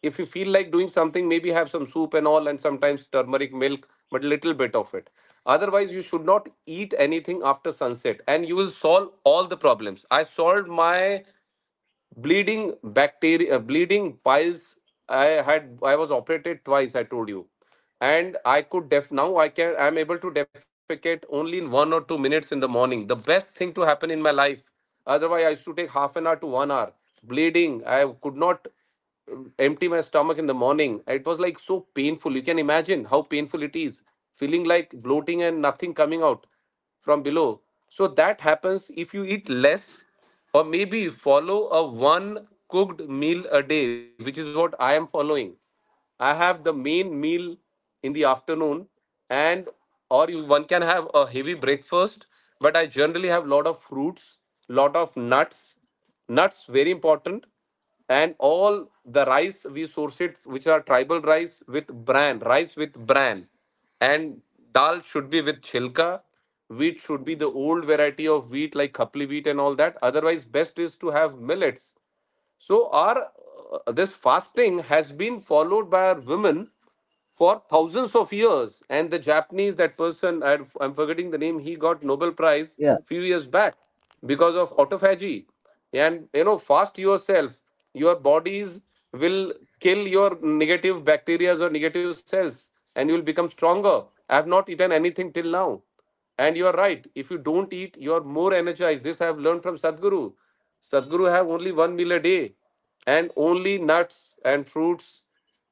If you feel like doing something, maybe have some soup and all, and sometimes turmeric milk, but little bit of it. Otherwise, you should not eat anything after sunset, and you will solve all the problems. I solved my bleeding piles. I was operated twice, I told you. And I could now I'm able to defecate only in 1 or 2 minutes in the morning. The best thing to happen in my life. Otherwise, I used to take half an hour to 1 hour. Bleeding, I could not empty my stomach in the morning. It was like so painful. You can imagine how painful it is, feeling like bloating and nothing coming out from below. So that happens if you eat less, or maybe follow a one cooked meal a day, which is what I am following. I have the main meal in the afternoon, and one can have a heavy breakfast, but I generally have lot of fruits, lot of nuts very important, and all the rice we source it, which are tribal rice with bran, and dal should be with chilka. Wheat should be the old variety of wheat like khapli wheat and all that. Otherwise, best is to have millets. So our this fasting has been followed by our women for thousands of years. And the Japanese, that person, I'm forgetting the name, he got Nobel Prize Yeah, few years back because of autophagy. And fast yourself, your bodies will kill your negative bacteria or negative cells, and you will become stronger. I have not eaten anything till now. And you are right. If you don't eat, you are more energized. This I have learned from Sadhguru. Sadhguru have only one meal a day, and only nuts and fruits,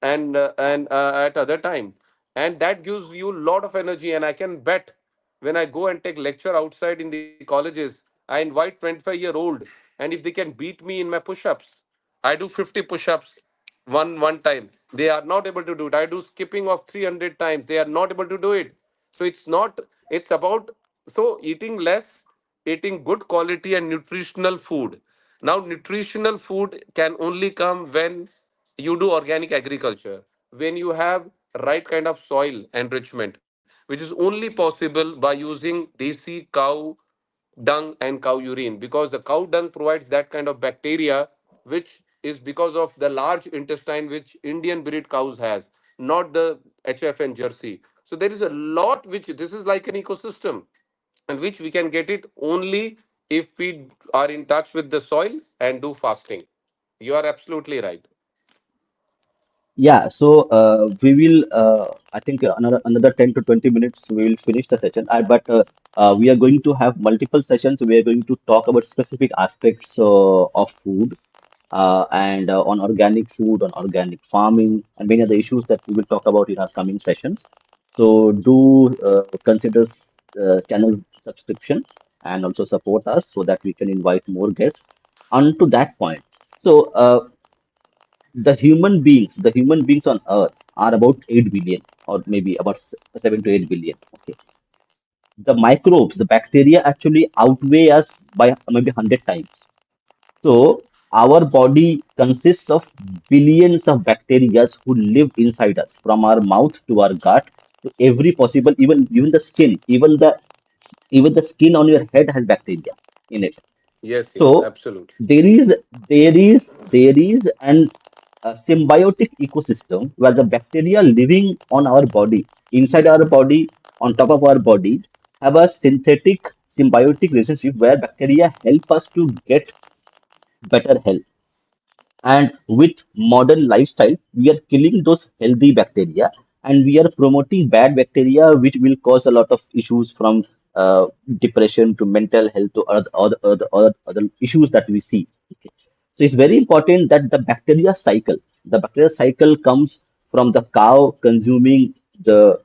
and at other time, and that gives you a lot of energy. And I can bet, when I go and take lecture outside in the colleges, I invite 25-year-old, and if they can beat me in my push-ups, I do 50 push-ups one time. They are not able to do it. I do skipping of 300 times. They are not able to do it. So it's not. It's about, so eating less, eating good quality and nutritional food. Now, nutritional food can only come when you do organic agriculture, when you have right kind of soil enrichment, which is only possible by using desi cow dung and cow urine, because the cow dung provides that kind of bacteria, which is because of the large intestine which Indian breed cows has, not the HF and Jersey. So there is a lot, which this is like an ecosystem, and which we can get it only if we are in touch with the soil and do fasting. You are absolutely right. yeah. So we will, I think another 10 to 20 minutes we will finish the session. But we are going to have multiple sessions. We are going to talk about specific aspects of food and on organic food, on organic farming, and many other issues that we will talk about in our coming sessions. So do consider channel subscription and also support us so that we can invite more guests. On to that point. So the human beings on Earth are about 8 billion, or maybe about 7 to 8 billion. Okay, the microbes, the bacteria actually outweigh us by maybe 100 times. So our body consists of billions of bacteria who live inside us, from our mouth to our gut to every possible, even the skin, even the skin on your head has bacteria in it. Yes, yes, So absolutely. there is an a symbiotic ecosystem where the bacteria living on our body, inside our body, on top of our body, have a synthetic symbiotic relationship where bacteria help us to get better health. And with modern lifestyle, we are killing those healthy bacteria and we are promoting bad bacteria, which will cause a lot of issues from depression to mental health to other issues that we see. Okay. So it's very important that the bacteria cycle comes from the cow consuming the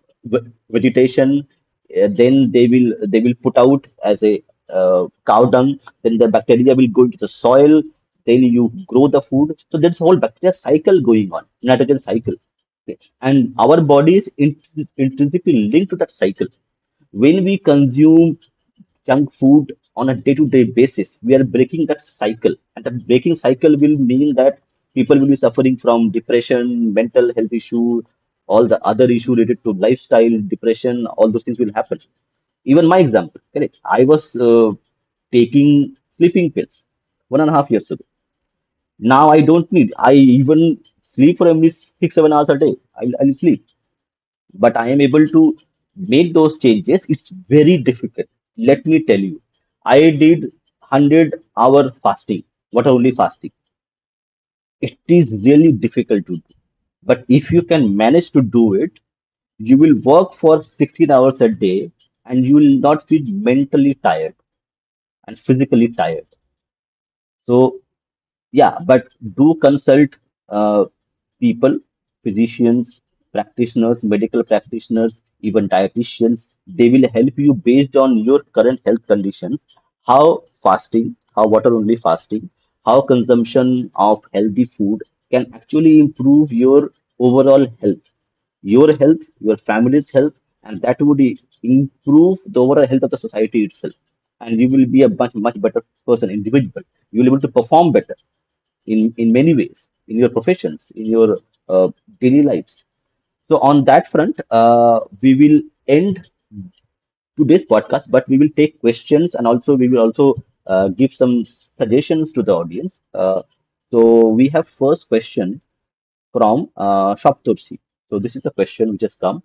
vegetation. Then they will put out as a cow dung. Then the bacteria will go into the soil. Then you grow the food. So there's a whole bacteria cycle going on, nitrogen cycle. Okay. And our body is intrinsically linked to that cycle. When we consume junk food on a day-to-day basis, we are breaking that cycle. And that breaking cycle will mean that people will be suffering from depression, mental health issue, all the other issue related to lifestyle, depression, all those things will happen. Even my example, correct? I was taking sleeping pills 1.5 years ago. Now I don't need. I even sleep for only 6, 7 hours a day. I'll sleep, but I am able to. make those changes, it's very difficult. Let me tell you, I did 100-hour fasting, water only fasting. It is really difficult to do. But if you can manage to do it, you will work for 16 hours a day and you will not feel mentally tired and physically tired. So, yeah, but do consult people, physicians, practitioners, medical practitioners, even dietitians. They will help you based on your current health conditions, how fasting, how water only fasting, how consumption of healthy food can actually improve your overall health, your family's health, and that would improve the overall health of the society itself. And you will be a much better person, individual. You will be able to perform better in many ways, in your professions, in your daily lives. So on that front, we will end today's podcast, but we will take questions and also we will also give some suggestions to the audience. So we have first question from Shoptursi. So this is the question which has come.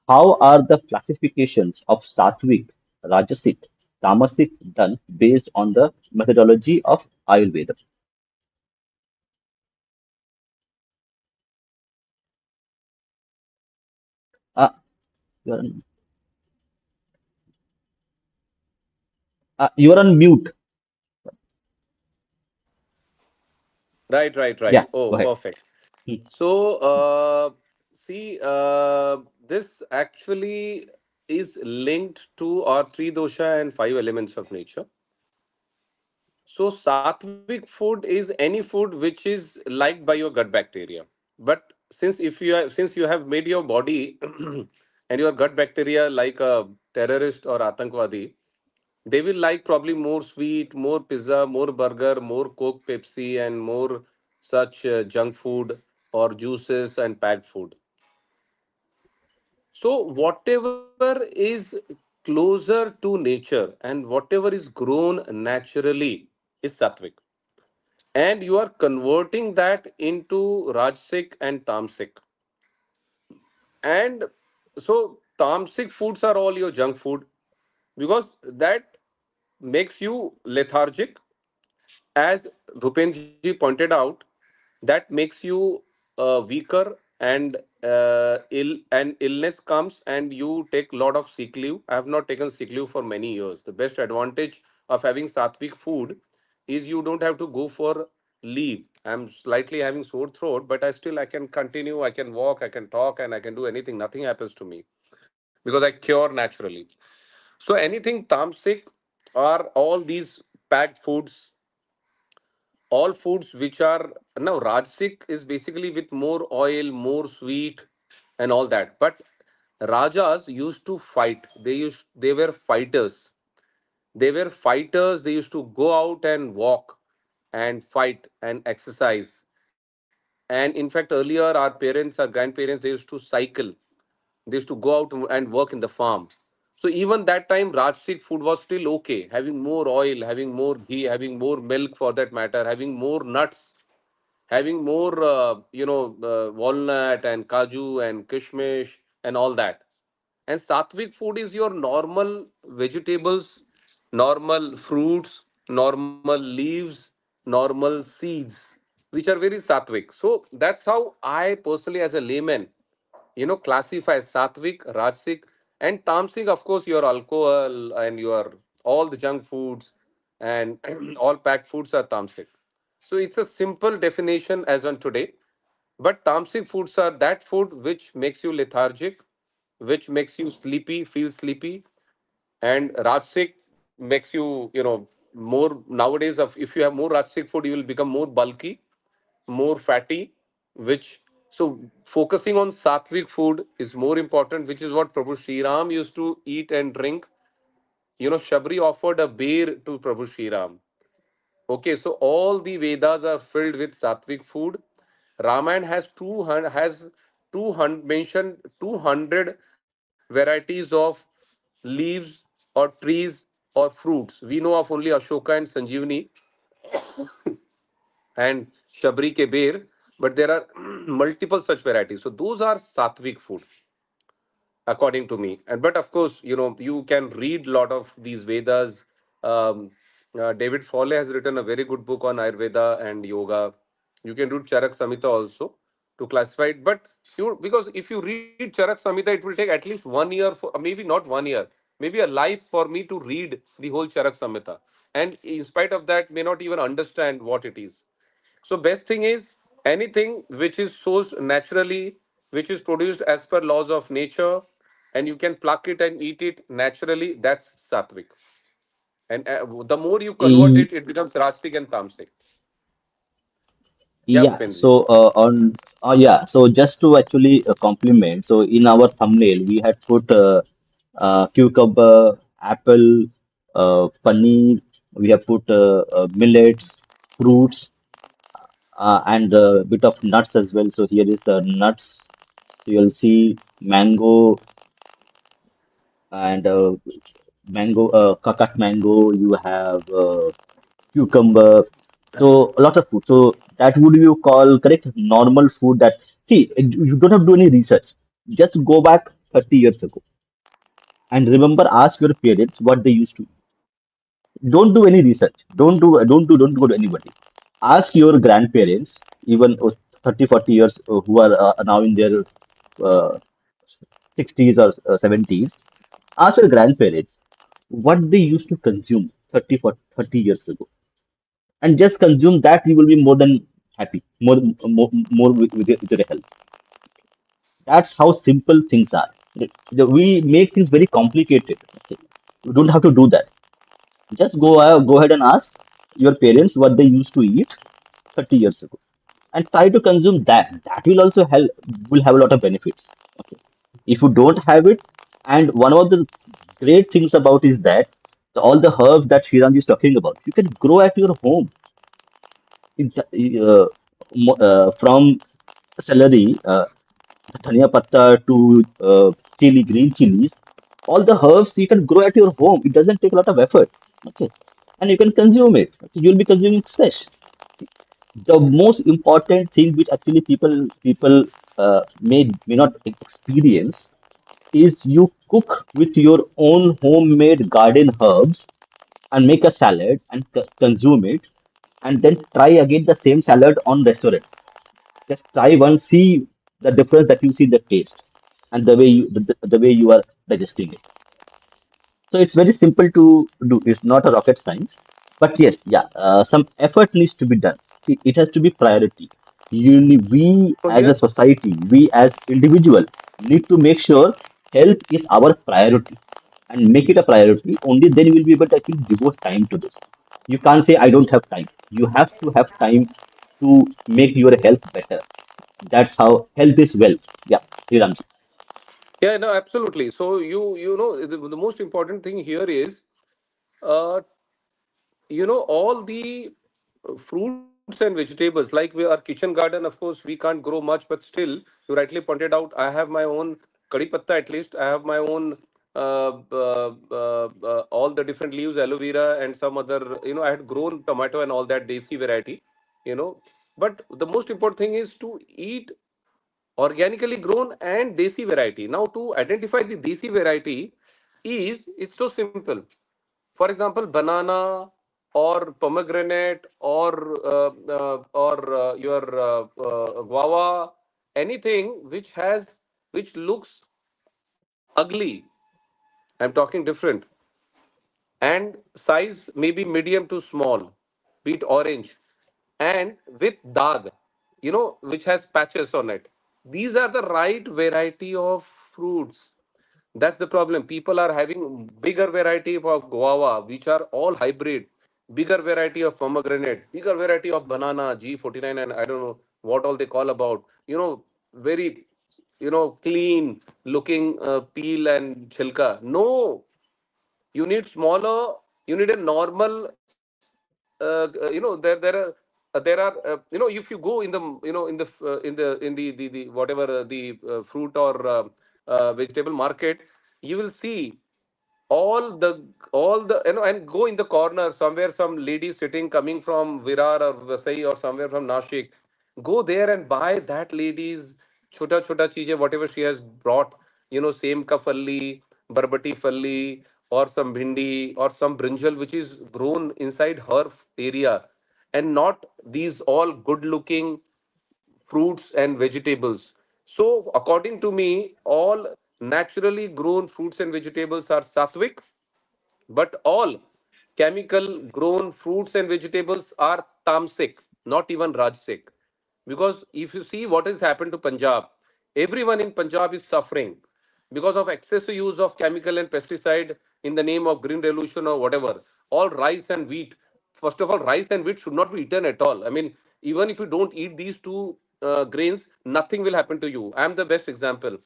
How are the classifications of Sattvic, Rajasic, Tamasic done based on the methodology of Ayurveda? Uh, you're on, you're on mute. Right. Yeah, Oh, go ahead. perfect. Hmm. So, see, this actually is linked to our three dosha and five elements of nature. So, sattvic food is any food which is liked by your gut bacteria. But since you have made your body and your gut bacteria like a terrorist or atankwadi, they will like probably more sweet, more pizza, more burger, more Coke, Pepsi, and more such junk food or juices and packed food. So, whatever is closer to nature and whatever is grown naturally is sattvic. And you are converting that into rajasic and tamasic. And so, tamasic foods are all your junk food because that makes you lethargic. As Bhupenji pointed out, that makes you weaker and illness comes and you take a lot of sick leave. I have not taken sick leave for many years. The best advantage of having sattvic food is you don't have to go for leave. I'm slightly having sore throat, but I can continue. I can walk. I can talk, and I can do anything. Nothing happens to me because I cure naturally. So anything tamasic are all these packed foods, all foods which are now rajasic is basically with more oil, more sweet, and all that. But rajas used to fight. They were fighters. They were fighters. They used to go out and walk and fight and exercise. And in fact, earlier our parents, our grandparents, they used to cycle. They used to go out and work in the farm. So even that time, Rajasic food was still okay. Having more oil, having more ghee, having more milk for that matter, having more nuts, having more, walnut and kaju and kishmish and all that. And sattvic food is your normal vegetables, normal fruits, normal leaves, normal seeds, which are very sattvic. So that's how I personally, as a layman, classify sattvic, rajasic, and tamasic. Of course, your alcohol and your all the junk foods and all packed foods are tamasic. So it's a simple definition as on today. But tamasic foods are that food which makes you lethargic, which makes you sleepy, feel sleepy, and rajasic makes you, more nowadays. Of if you have more rajasic food, you will become more bulky, more fatty, which so focusing on sattvic food is more important, which is what Prabhu Shriram used to eat and drink. Shabri offered a bear to Prabhu Shriram. Okay, so all the Vedas are filled with sattvic food. Ramayana has 200 mentioned 200 varieties of leaves or trees or fruits. We know of only Ashoka and Sanjeevani and Shabri ke bear, but there are multiple such varieties. So those are sattvic food. according to me. And but of course, you can read a lot of these Vedas. David Foley has written a very good book on Ayurveda and yoga. You can read Charak Samhita also to classify it. But because if you read Charak Samhita, it will take at least 1 year, for maybe not 1 year, maybe a life for me to read the whole Charak Samhita. And in spite of that, may not even understand what it is. So best thing is anything which is sourced naturally, which is produced as per laws of nature, and you can pluck it and eat it naturally. That's sattvic. And the more you convert E- it, it becomes rajasic and tamasic. Yeah, Yeah, Bhupenji. so so just to actually compliment, so in our thumbnail we had put cucumber, apple, paneer, we have put millets, fruits, and a bit of nuts as well. So here is the nuts. So you'll see mango and coconut mango. You have cucumber. So a lot of food. So that would you call correct normal food that see you don't have to do any research. Just go back 30 years ago and remember ask your parents what they used to. Don't do any research. Don't go to anybody. Ask your grandparents, even 30, 40 years who are now in their uh, 60s or 70s. Ask your grandparents what they used to consume 30 years ago. And just consume that, you will be more than happy, more with your health. That's how simple things are. We make things very complicated. Okay. You don't have to do that. Just go ahead and ask your parents what they used to eat 30 years ago and try to consume that. That will also help, will have a lot of benefits. Okay. If you don't have it, and one of the great things about is that all the herbs that Shriram is talking about, you can grow at your home. From celery, dhania patta to chili, green chilies, all the herbs you can grow at your home. It doesn't take a lot of effort. Okay, and you can consume it. Okay? You'll be consuming fresh. See, the most important thing which actually people may not experience is you cook with your own homemade garden herbs and make a salad and consume it, and then try again the same salad on restaurant. Just try once, see the difference that you see the taste and the way you are digesting it. So it's very simple to do. It's not a rocket science, but yes, yeah, some effort needs to be done. See, it has to be priority. We So as a here, society, we as individual need to make sure health is our priority and make it a priority. Only then you will be able to actually devote time to this. You can't say I don't have time. You have to have time to make your health better. That's how health is wealth. Yeah, Sriramji. yeah, no, absolutely. So the most important thing here is, uh, all the fruits and vegetables, like our kitchen garden. Of course, we can't grow much, but still, you rightly pointed out, I have my own kadi patta. At least I have my own all the different leaves, aloe vera, and some other. I had grown tomato and all that desi variety. you know but the most important thing is to eat organically grown and desi variety. Now, to identify the desi variety is it's so simple. For example, banana or pomegranate or your guava, anything which looks ugly. I'm talking different, and size maybe medium to small, be it orange, and with dag, which has patches on it. These are the right variety of fruits. That's the problem. People are having bigger variety of guava, which are all hybrid, bigger variety of pomegranate, bigger variety of banana, G49, and I don't know what all they call about. Very, clean looking peel and chilka. No, you need smaller, you need a normal, if you go in the, in the whatever the fruit or vegetable market, you will see all the and go in the corner somewhere, some lady sitting coming from Virar or Vasai or somewhere from Nashik. Go there and buy that lady's chota chota cheeze, whatever she has brought. same ka falli, barbati falli, or some bhindi, or some brinjal which is grown inside her area, and not these all good looking fruits and vegetables. So, according to me, all naturally grown fruits and vegetables are sattvic, but all chemical grown fruits and vegetables are tamasic, not even rajasic. Because if you see what has happened to Punjab, everyone in Punjab is suffering because of excessive use of chemical and pesticide in the name of green revolution or whatever. All rice and wheat. First of all, rice and wheat should not be eaten at all. I mean, even if you don't eat these two grains, nothing will happen to you. I am the best example.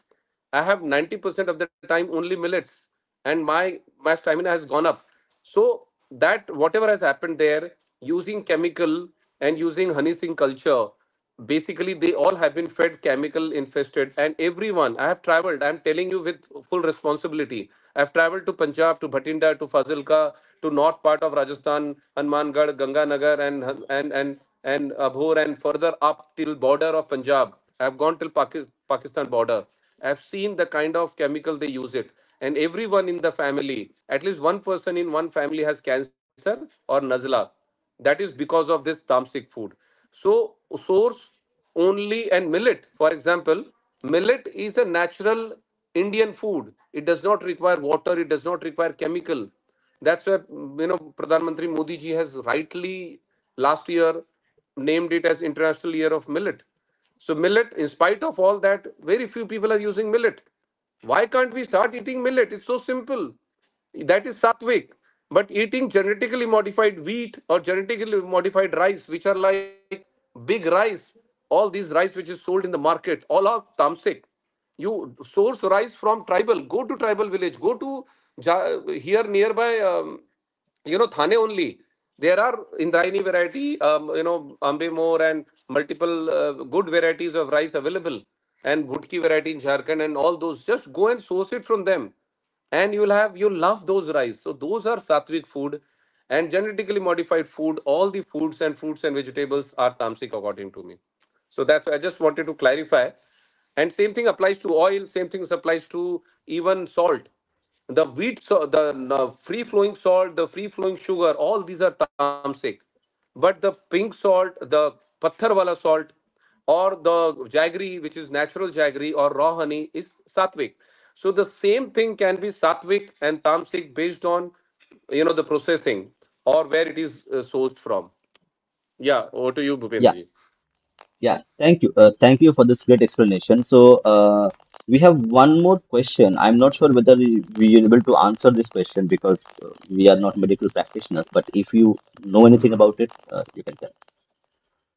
I have 90% of the time only millets, and my stamina has gone up. So that whatever has happened there, using chemical and using honey sing culture, basically they all have been fed chemical infested. And everyone, I have traveled, I'm telling you with full responsibility, I've traveled to Punjab, to Bhatinda, to Fazilka, to north part of Rajasthan, Hanumangarh, Ganganagar, and Abhor, and further up till border of Punjab. I've gone till Pakistan border. I've seen the kind of chemical they use it. And everyone in the family, at least one person in one family has cancer or nazla. That is because of this tamasic food. So, source only. And millet, for example, millet is a natural Indian food. It does not require water, it does not require chemical. That's why, Pradhan Mantri Modi ji has rightly last year named it as International Year of Millet. So millet, in spite of all that, very few people are using millet. Why can't we start eating millet? It's so simple. That is sattvic. But eating genetically modified wheat or genetically modified rice, which are like big rice, all these rice which is sold in the market, all are tamasic. You source rice from tribal. Go to tribal village. Go to here nearby. Thane only. There are Indrayani variety, Ambe More, and multiple good varieties of rice available, and Bhutki variety in Jharkhand, and all those. Just go and source it from them, and you'll love those rice. So those are sattvic food, and genetically modified food. All the foods and fruits and vegetables are tamasic according to me. So that's I just wanted to clarify. And same thing applies to oil. Same thing applies to even salt. The wheat, the free flowing salt, the free flowing sugar, all these are tamasic. But the pink salt, the patthar wala salt, or the jaggery, which is natural jaggery or raw honey, is sattvic. So the same thing can be sattvic and tamasic based on the processing or where it is sourced from. Yeah, over to you, Yeah, Bhupendra. yeah. Thank you. Thank you for this great explanation. So, we have one more question. I'm not sure whether we are able to answer this question because we are not medical practitioners. But if you know anything about it, you can tell.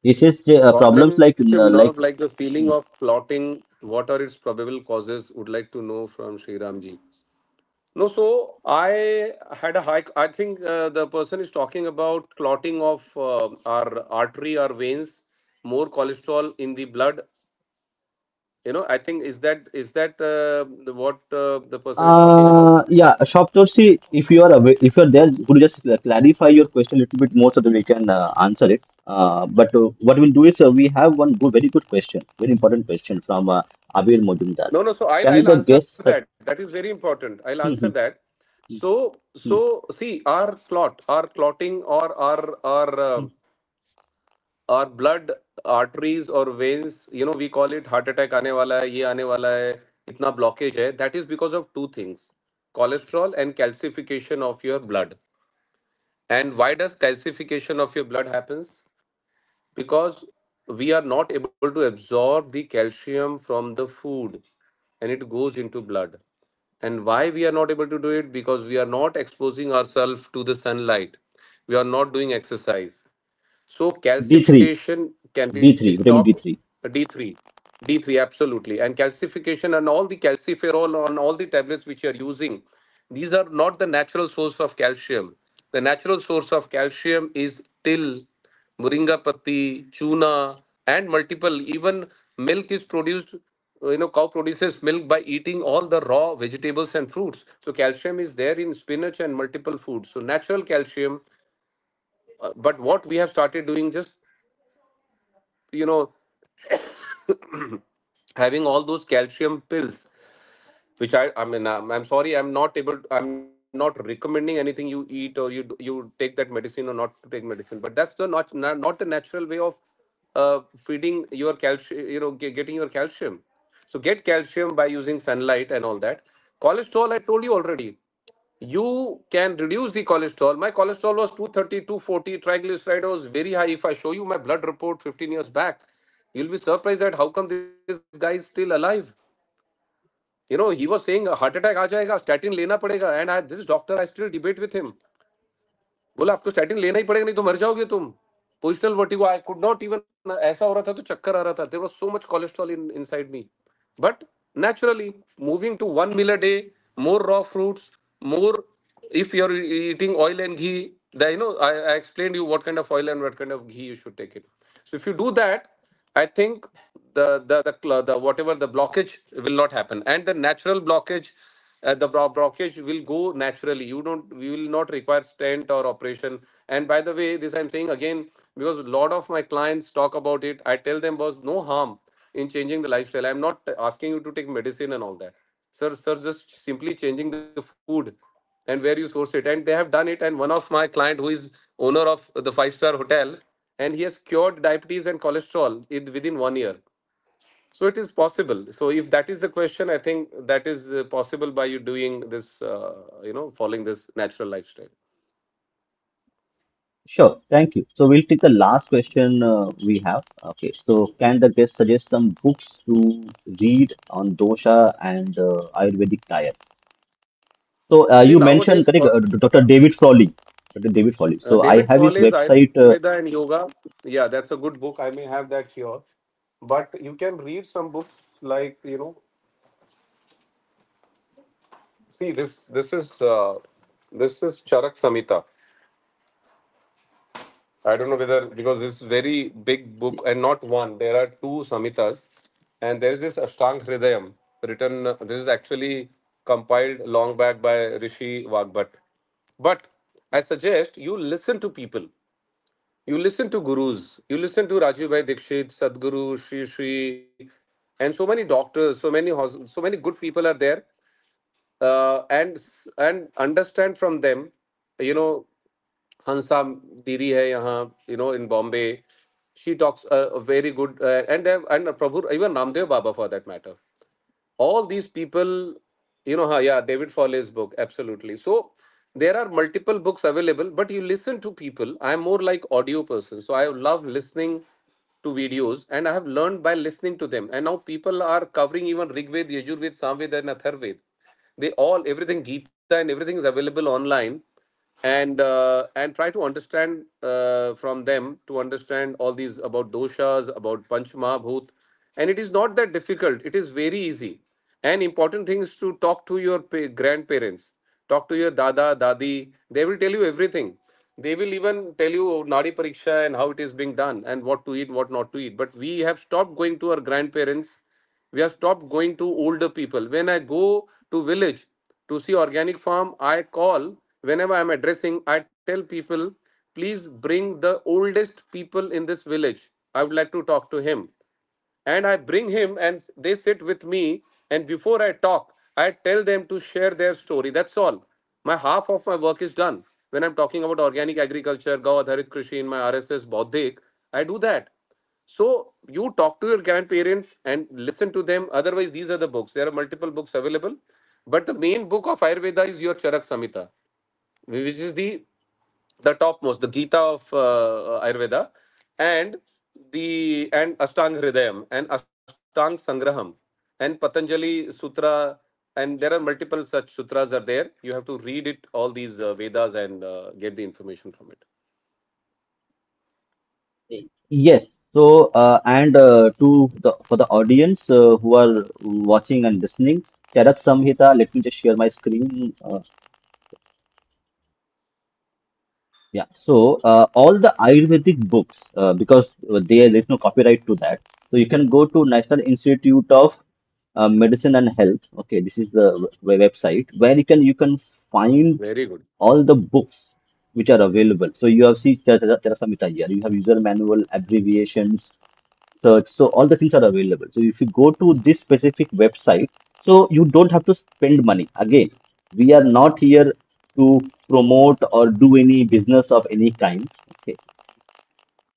This is problems like Problems in nerve like like the feeling mm, of clotting. What are its probable causes? Would like to know from Shriram ji. No, so I had a high. I think the person is talking about clotting of our artery or veins, more cholesterol in the blood. I think what the person is talking about? yeah, Shoptorsi, if you are away, if you are there, could you just clarify your question a little bit more so that we can answer it? But what we'll do is we have one very good question, very important question from Abir Mojumdar. No, no. So I'll Can you I'll the answer guess? that. That is very important. I'll answer that. So see, our clotting, or our blood arteries or veins, we call it heart attack aane wala hai, ye aane wala hai, itna blockage hai. That is because of two things: cholesterol and calcification of your blood. And why does calcification of your blood happens? Because we are not able to absorb the calcium from the food, and it goes into blood. And why we are not able to do it? Because we are not exposing ourselves to the sunlight, we are not doing exercise. So D3, calcification can be D3, stopped. vitamin D3. D3, D3, absolutely. And calcification and all the calciferol on all the tablets which you are using, these are not the natural source of calcium. The natural source of calcium is till, moringa patti, tuna, and multiple. Even milk is produced. Cow produces milk by eating all the raw vegetables and fruits. So calcium is there in spinach and multiple foods. So natural calcium. But what we have started doing, just you know having all those calcium pills which I'm sorry, I'm not recommending anything you eat or you take that medicine or not to take medicine, but that's the not the natural way of feeding your calcium, getting your calcium. So get calcium by using sunlight and all that. Cholesterol, I told you already. You can reduce the cholesterol. My cholesterol was 230, 240. Triglyceride was very high. If I show you my blood report 15 years back, you'll be surprised at how come this guy is still alive. He was saying a heart attack aa jayega, statin lena padega, and this doctor, I still debate with him. बोला आपको statin लेना ही पड़ेगा नहीं तो मर जाओगे तुम. Positional vertigo, I could not even, ऐसा हो रहा था तो चक्कर आ रहा था. There was so much cholesterol in inside me. But naturally, moving to 1 meal a day, more raw fruits, more, if you're eating oil and ghee, I explained you what kind of oil and what kind of ghee you should take it. So if you do that, I think the whatever the blockage will not happen, and the natural blockage, blockage will go naturally. You will not require stent or operation. And by the way, this I'm saying again because a lot of my clients talk about it. I tell them was no harm in changing the lifestyle. I'm not asking you to take medicine and all that. Sir, just simply changing the food and where you source it. And they have done it. And one of my client who is owner of the five-star hotel, and he has cured diabetes and cholesterol within 1 year. So it is possible. So if that is the question, I think that is possible by you doing this, following this natural lifestyle. Sure, thank you. So we'll take the last question we have. Okay, so can the guest suggest some books to read on dosha and Ayurvedic diet? So See, you mentioned, nowadays, correct, Dr. David Frawley. Dr. David Frawley. So I David have his Frawley's website. Ayurveda and Yoga. Yeah, that's a good book. I may have that here. But you can read some books like, see, this is Charak Samhita. I don't know whether, because this is very big book and not one. There are two Samhitas, and there is this Ashtang Hridayam written. This is actually compiled long back by Rishi Vagbhat. But I suggest you listen to people. You listen to gurus. You listen to Rajiv Bhai Dikshit, Sadhguru, Shri, and so many doctors, so many good people are there, and understand from them. You know, Hansa Didi hai yahan, in Bombay. She talks very good, and Prabhu, even Ramdev Baba for that matter. All these people, yeah, David Foley's book, absolutely. So there are multiple books available, but you listen to people. I'm more like audio person, so I love listening to videos, and I have learned by listening to them. And now people are covering even Rigved, Yajurved, Samved, and Atharved. They all, everything Gita and everything is available online, and try to understand from them, to understand all these about doshas, about Panch Mahabhut. And it is not that difficult, it is very easy. And important thing is to talk to your grandparents, talk to your dada dadi. They will tell you everything. They will even tell you nadi pariksha and how it is being done and what to eat, what not to eat. But we have stopped going to our grandparents. We have stopped going to older people. When I go to village to see organic farm, I call, whenever I'm addressing, I tell people, please bring the oldest people in this village. I would like to talk to him. And I bring him and they sit with me. And before I talk, I tell them to share their story. That's all. My half of my work is done. When I'm talking about organic agriculture, Gau Adharit Krishi in my RSS Bauddhik, I do that. So you talk to your grandparents and listen to them. Otherwise, these are the books. There are multiple books available. But the main book of Ayurveda is your Charak Samhita, which is the topmost, the Gita of Ayurveda, and and Ashtang Hridayam and Ashtang Sangraham and Patanjali Sutra, and there are multiple such sutras are there. You have to read it, all these Vedas, and get the information from it. Yes. So and to the for the audience who are watching and listening, Charak Samhita. Let me just share my screen. Yeah, so all the Ayurvedic books, because there's no copyright to that, so you can go to National Institute of Medicine and Health. Okay, this is the website where you can find Very good. all the books which are available. So you have seen Samhita here. You have user manual, abbreviations, search. So all the things are available. So if you go to this specific website, So you don't have to spend money. Again, we are not here to promote or do any business of any kind. Okay.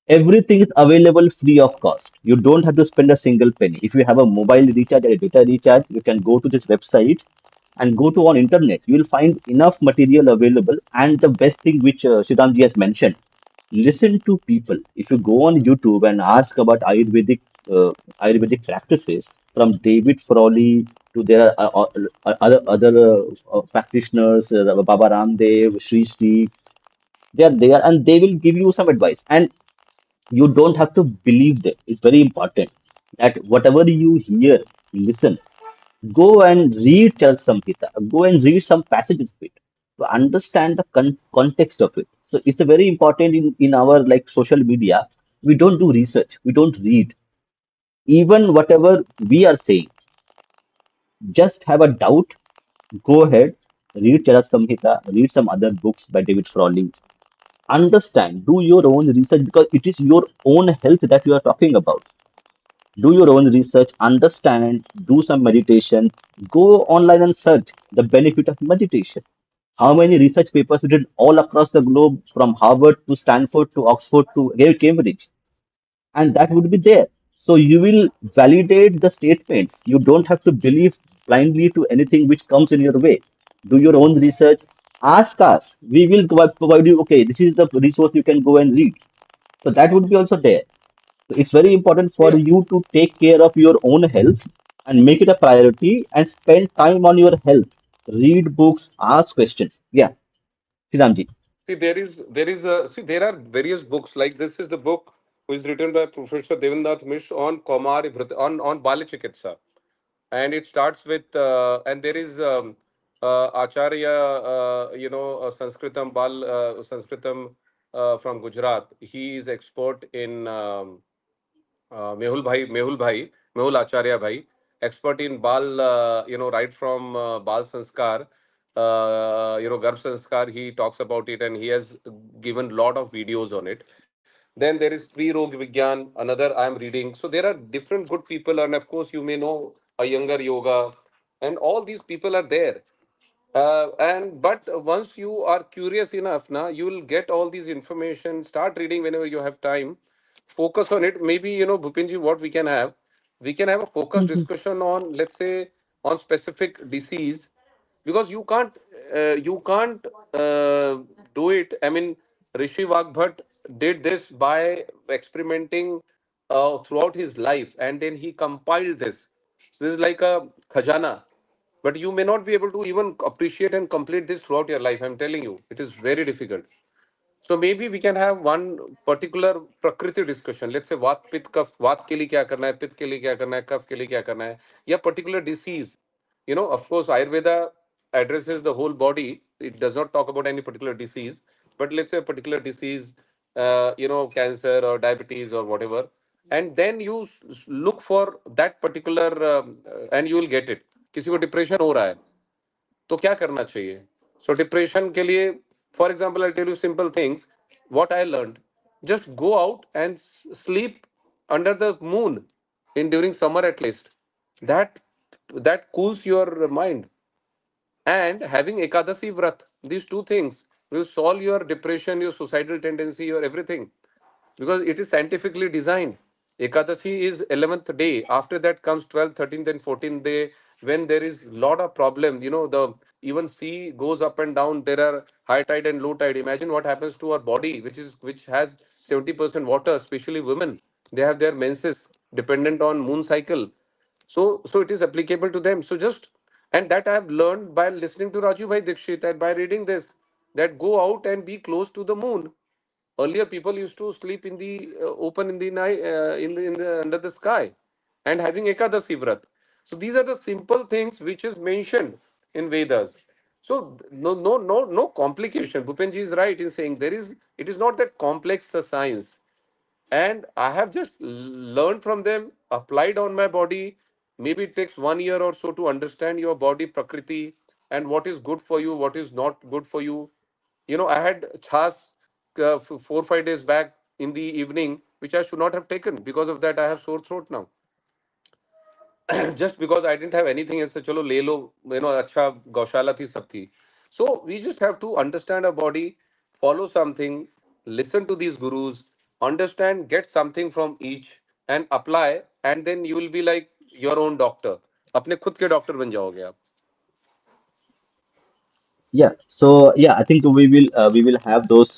Everything is available free of cost. You don't have to spend a single penny. If you have a mobile recharge or a data recharge, you can go to this website and go to on internet. You will find enough material available. And the best thing which Shriramji has mentioned, listen to people. If you go on YouTube and ask about Ayurvedic practices, from David Frawley to their other practitioners, Baba Ramdev, Sri, they are there and they will give you some advice. And you don't have to believe them. It's very important that whatever you hear, listen, go and read Charak Samhita, go and read some passages of it to understand the context of it. So it's a very important in our like social media. We don't do research, we don't read. Even whatever we are saying, just have a doubt, go ahead, read Charak Samhita, read some other books by David Frawley. Understand, do your own research because it is your own health that you are talking about. Do your own research, understand, do some meditation, go online and search the benefit of meditation. How many research papers did all across the globe from Harvard to Stanford to Oxford to Cambridge? And that would be there. So you will validate the statements. You don't have to believe blindly to anything which comes in your way. Do your own research. Ask us. We will provide you, okay, this is the resource you can go and read. So that would be also there. So it's very important for Yeah. you to take care of your own health and make it a priority and spend time on your health. Read books, ask questions. Yeah, Sriramji. See, there are various books. Like this is the book which is written by Professor Devendrath Mishra on on Bali Chikitsa, and it starts with and there is Acharya, Sanskritam from Gujarat. He is expert in Mehul Acharya Bhai, expert in Bal, right from Bal Sanskar, Garbh Sanskar. He talks about it and he has given lot of videos on it. Then there is Pre Rog Vigyan, another I am reading. So there are different good people, and of course, you may know a younger yoga, and all these people are there. And but once you are curious enough, now you will get all these information. Start reading whenever you have time. Focus on it. Maybe Bhupinji, what we can have a focused discussion on, let's say, on specific disease, because you can't do it. I mean, Rishi Vagbhat did this by experimenting throughout his life, and then he compiled this. So this is like a khajana, but you may not be able to even appreciate and complete this throughout your life. I'm telling you, it is very difficult. So maybe we can have one particular prakriti discussion. Let's say Vat, Pitt, Kaph. Vat के लिए क्या करना है, Pitt के लिए क्या करना है, Kaph के लिए क्या करना है, या particular disease. Of course, Ayurveda addresses the whole body. It does not talk about any particular disease. But let's say a particular disease, cancer or diabetes or whatever, and then you look for that particular, and you will get it. किसी को depression हो रहा है तो क्या करना चाहिए? सो depression के लिए, for example, I tell you simple things. What I learned, just go out and sleep under the moon in during summer at least. That that cools your mind. And having ekadasi vrat, these two things will solve your depression, your suicidal tendency, your everything, because it is scientifically designed. Ekadasi is 11th day. After that comes 12th, 13th, and 14th day, when there is lot of problem. The even sea goes up and down. There are high tide and low tide. Imagine what happens to our body, which has 70% water, especially women. They have their menses dependent on moon cycle. So it is applicable to them. So just, and that I have learned by listening to Raju Bhai Dikshit and by reading this, that go out and be close to the moon. Earlier, people used to sleep in the open in the night, in the under the sky, and having Ekadasi Vrat. So these are the simple things which is mentioned in Vedas. So no complication. Bhupenji is right in saying it is not that complex a science. And I have just learned from them, applied on my body. Maybe it takes 1 year or so to understand your body prakriti and what is good for you, what is not good for you. I had chas 4 5 days back in the evening, which I should not have taken. Because of that, I have sore throat now. just because I didn't have anything else, so chalo le lo, acha gaushala thi sab thi. So we just have to understand our body, follow something, listen to these gurus, understand, get something from each, and apply, and then you will be like your own doctor. अपने खुद के doctor बन जाओगे आप. Yeah, so yeah, I think we will have those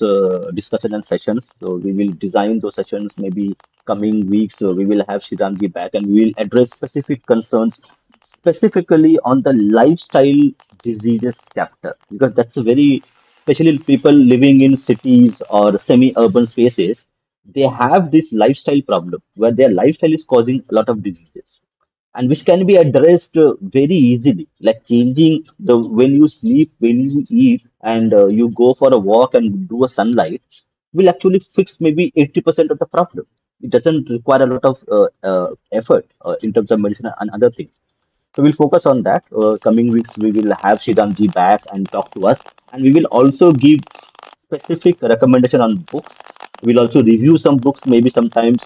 discussion and sessions. So we will design those sessions maybe coming weeks. So we will have Shriramji back and we will address specific concerns specifically on the lifestyle diseases chapter because that's a very especially people living in cities or semi-urban spaces. They have this lifestyle problem where their lifestyle is causing a lot of diseases and which can be addressed very easily like changing the when you sleep when you eat and you go for a walk and do a sunlight will actually fix maybe 80% of the problem. It doesn't require a lot of effort in terms of medicine and other things. So we'll focus on that. Coming weeks, we will have Shidamji back and talk to us, and we will also give specific recommendation on books. We'll also review some books, maybe sometimes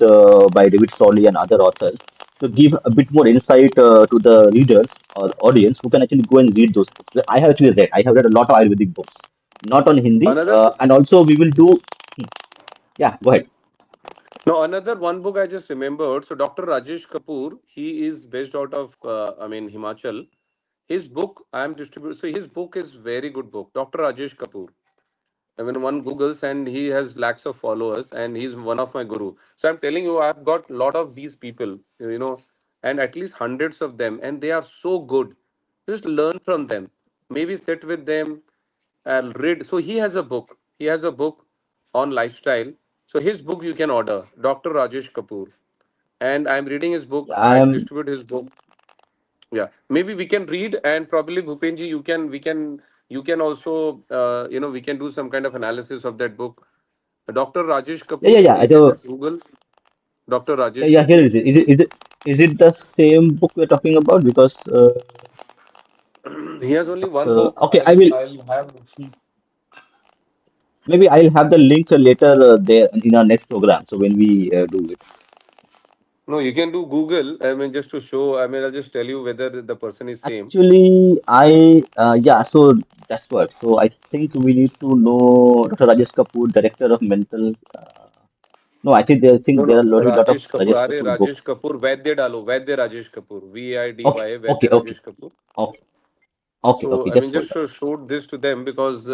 by David Solly and other authors, to give a bit more insight to the readers or audience who can actually go and read those books. Well, I have actually read. I have read a lot of Ayurvedic books, not on Hindi, Another and also we will do. Yeah, go ahead. No, another one book I just remembered. So Dr. Rajesh Kapoor, he is based out of, Himachal. His book I am distributing. So his book is very good book. Dr. Rajesh Kapoor. I mean, one Google's and he has lakhs of followers and he's one of my guru. So I'm telling you, I've got a lot of these people, and at least hundreds of them, and they are so good. Just learn from them. Maybe sit with them and read. So he has a book. He has a book on lifestyle. So his book you can order, Dr. Rajesh Kapoor. And I'm reading his book. I I am. distribute his book. Yeah, maybe we can read, and probably Bhupenji, you can also we can do some kind of analysis of that book. Dr. Rajesh Yeah, yeah, Kapoor. yeah. You can So just Google Dr. yeah, Rajesh yeah. Here Kapoor. it is. Is it the same book we're talking about? Because He has only one Dr. book. Okay, I will. I'll have. Maybe I'll have the link later there in our next program. So when we do it, No, you can do Google. I mean, just to show. I mean, I'll just tell you whether the person is same. actually, I yeah. So that's what. So I think we need to know Dr. Rajesh Kapoor, director of mental. No, I think No, there no, are already a lot of Rajesh Kapoor. Rajesh Are Kapoor Rajesh books. Kapoor. Vaidya Dalo. Vaidya Rajesh Kapoor. Okay, Vidya. okay, Vaidya okay, Rajesh Kapoor. okay, okay, So, okay. I mean, Just just hold on. showed this to them because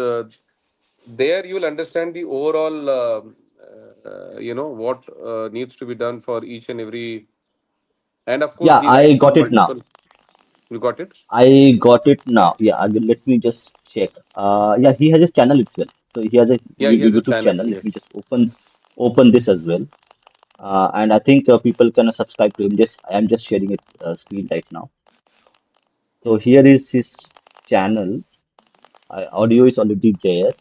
there you will understand the overall, what needs to be done for each and every. And of course, Yeah, he I writes for got it now. multiple. You got it? I got it now. Yeah, let me just check. Yeah, he has his channel itself. So he has a Yeah, he has a YouTube channel. channel. Yeah. Let me just open this as well. And I think people can subscribe to him. Just I am just sharing it screen right now. So here is his channel. Audio is already there.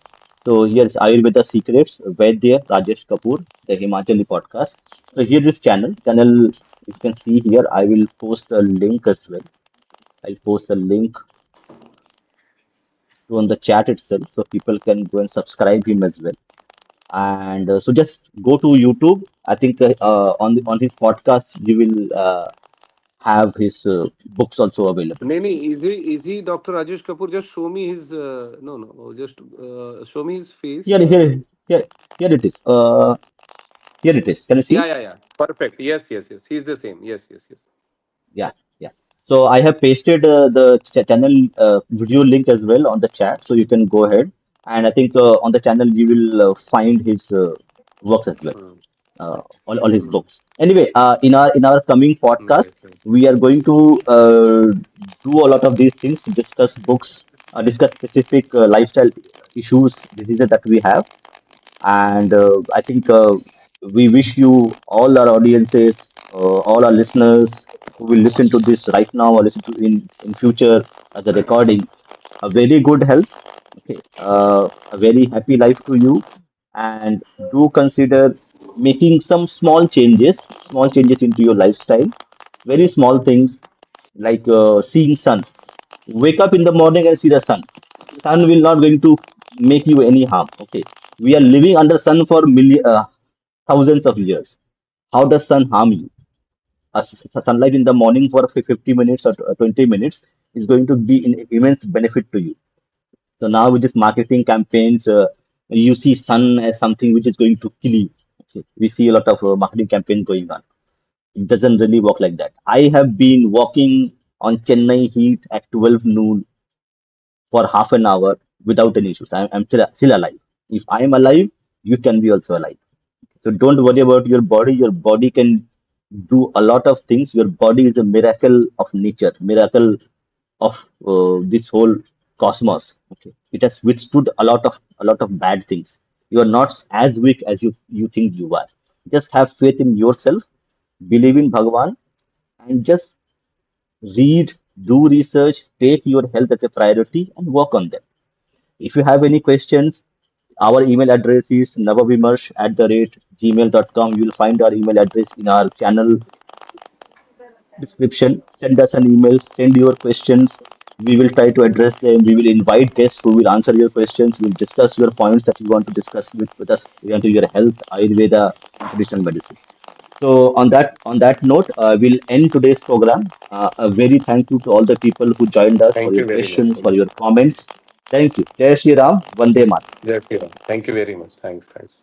So here is Ayurveda Secrets, Vaidya Rajesh Kapoor, the Himachali podcast. So here is channel. Channel you can see here. I will post the link as well. I'll post the link to on the chat itself, so people can go and subscribe him as well. And so just go to YouTube. I think on his podcast you will have his books also available. No, is he Dr. Rajesh Kapoor? Just show me his. No, no. Just show me his face. Here, here, here, here it is. Here it is. Can you Yeah, see? yeah, yeah. Perfect. Yes, yes, yes. He's the same. Yes, yes, yes. Yeah, yeah. So I have pasted the channel video link as well on the chat, so you can go ahead. And I think on the channel you will find his works as well, Hmm. all his Hmm. books. Anyway, in our coming podcast, Right, right. we are going to do a lot of these things, discuss books, discuss specific lifestyle issues, diseases that we have. And I think we wish you, all our audiences, all our listeners who will listen to this right now or listen to in future as a recording, a very good health, okay, a very happy life to you, and do consider making some small changes into your lifestyle, very small things like seeing sun. Wake up in the morning and see the sun. Sun will not going to make you any harm. Okay, we are living under sun for thousands of years. How does sun harm you? sunlight in the morning for 50 minutes or 20 minutes is going to be in immense benefit to you. So now with this marketing campaigns, you see sun as something which is going to kill you. Okay. We see a lot of marketing campaign going on. It doesn't really work like that. I have been walking on Chennai heat at 12 noon for half an hour without any issues. I'm still alive. If I am alive, you can be also alive. So don't worry about your body. Your body can do a lot of things. Your body is a miracle of nature, miracle of this whole cosmos. Okay, it has withstood a lot of bad things. You are not as weak as you think you are. Just have faith in yourself, believe in Bhagwan, and just read, do research, take your health as a priority, and work on them. If you have any questions, our email address is navavimarsh@gmail.com. You will find our email address in our channel description. Send us an email, send your questions. We will try to address them. We will invite guests who will answer your questions. We'll discuss your points that you want to discuss with us regarding your health, Ayurveda, and traditional medicine. So on that note, we'll end today's program. A very thank you to all the people who joined us for Thank your you very much. questions, for your comments. Thank you. Jai Shri Ram, Vande Mataram. Yes, Shriram. Thank you very much. Thanks. Thanks.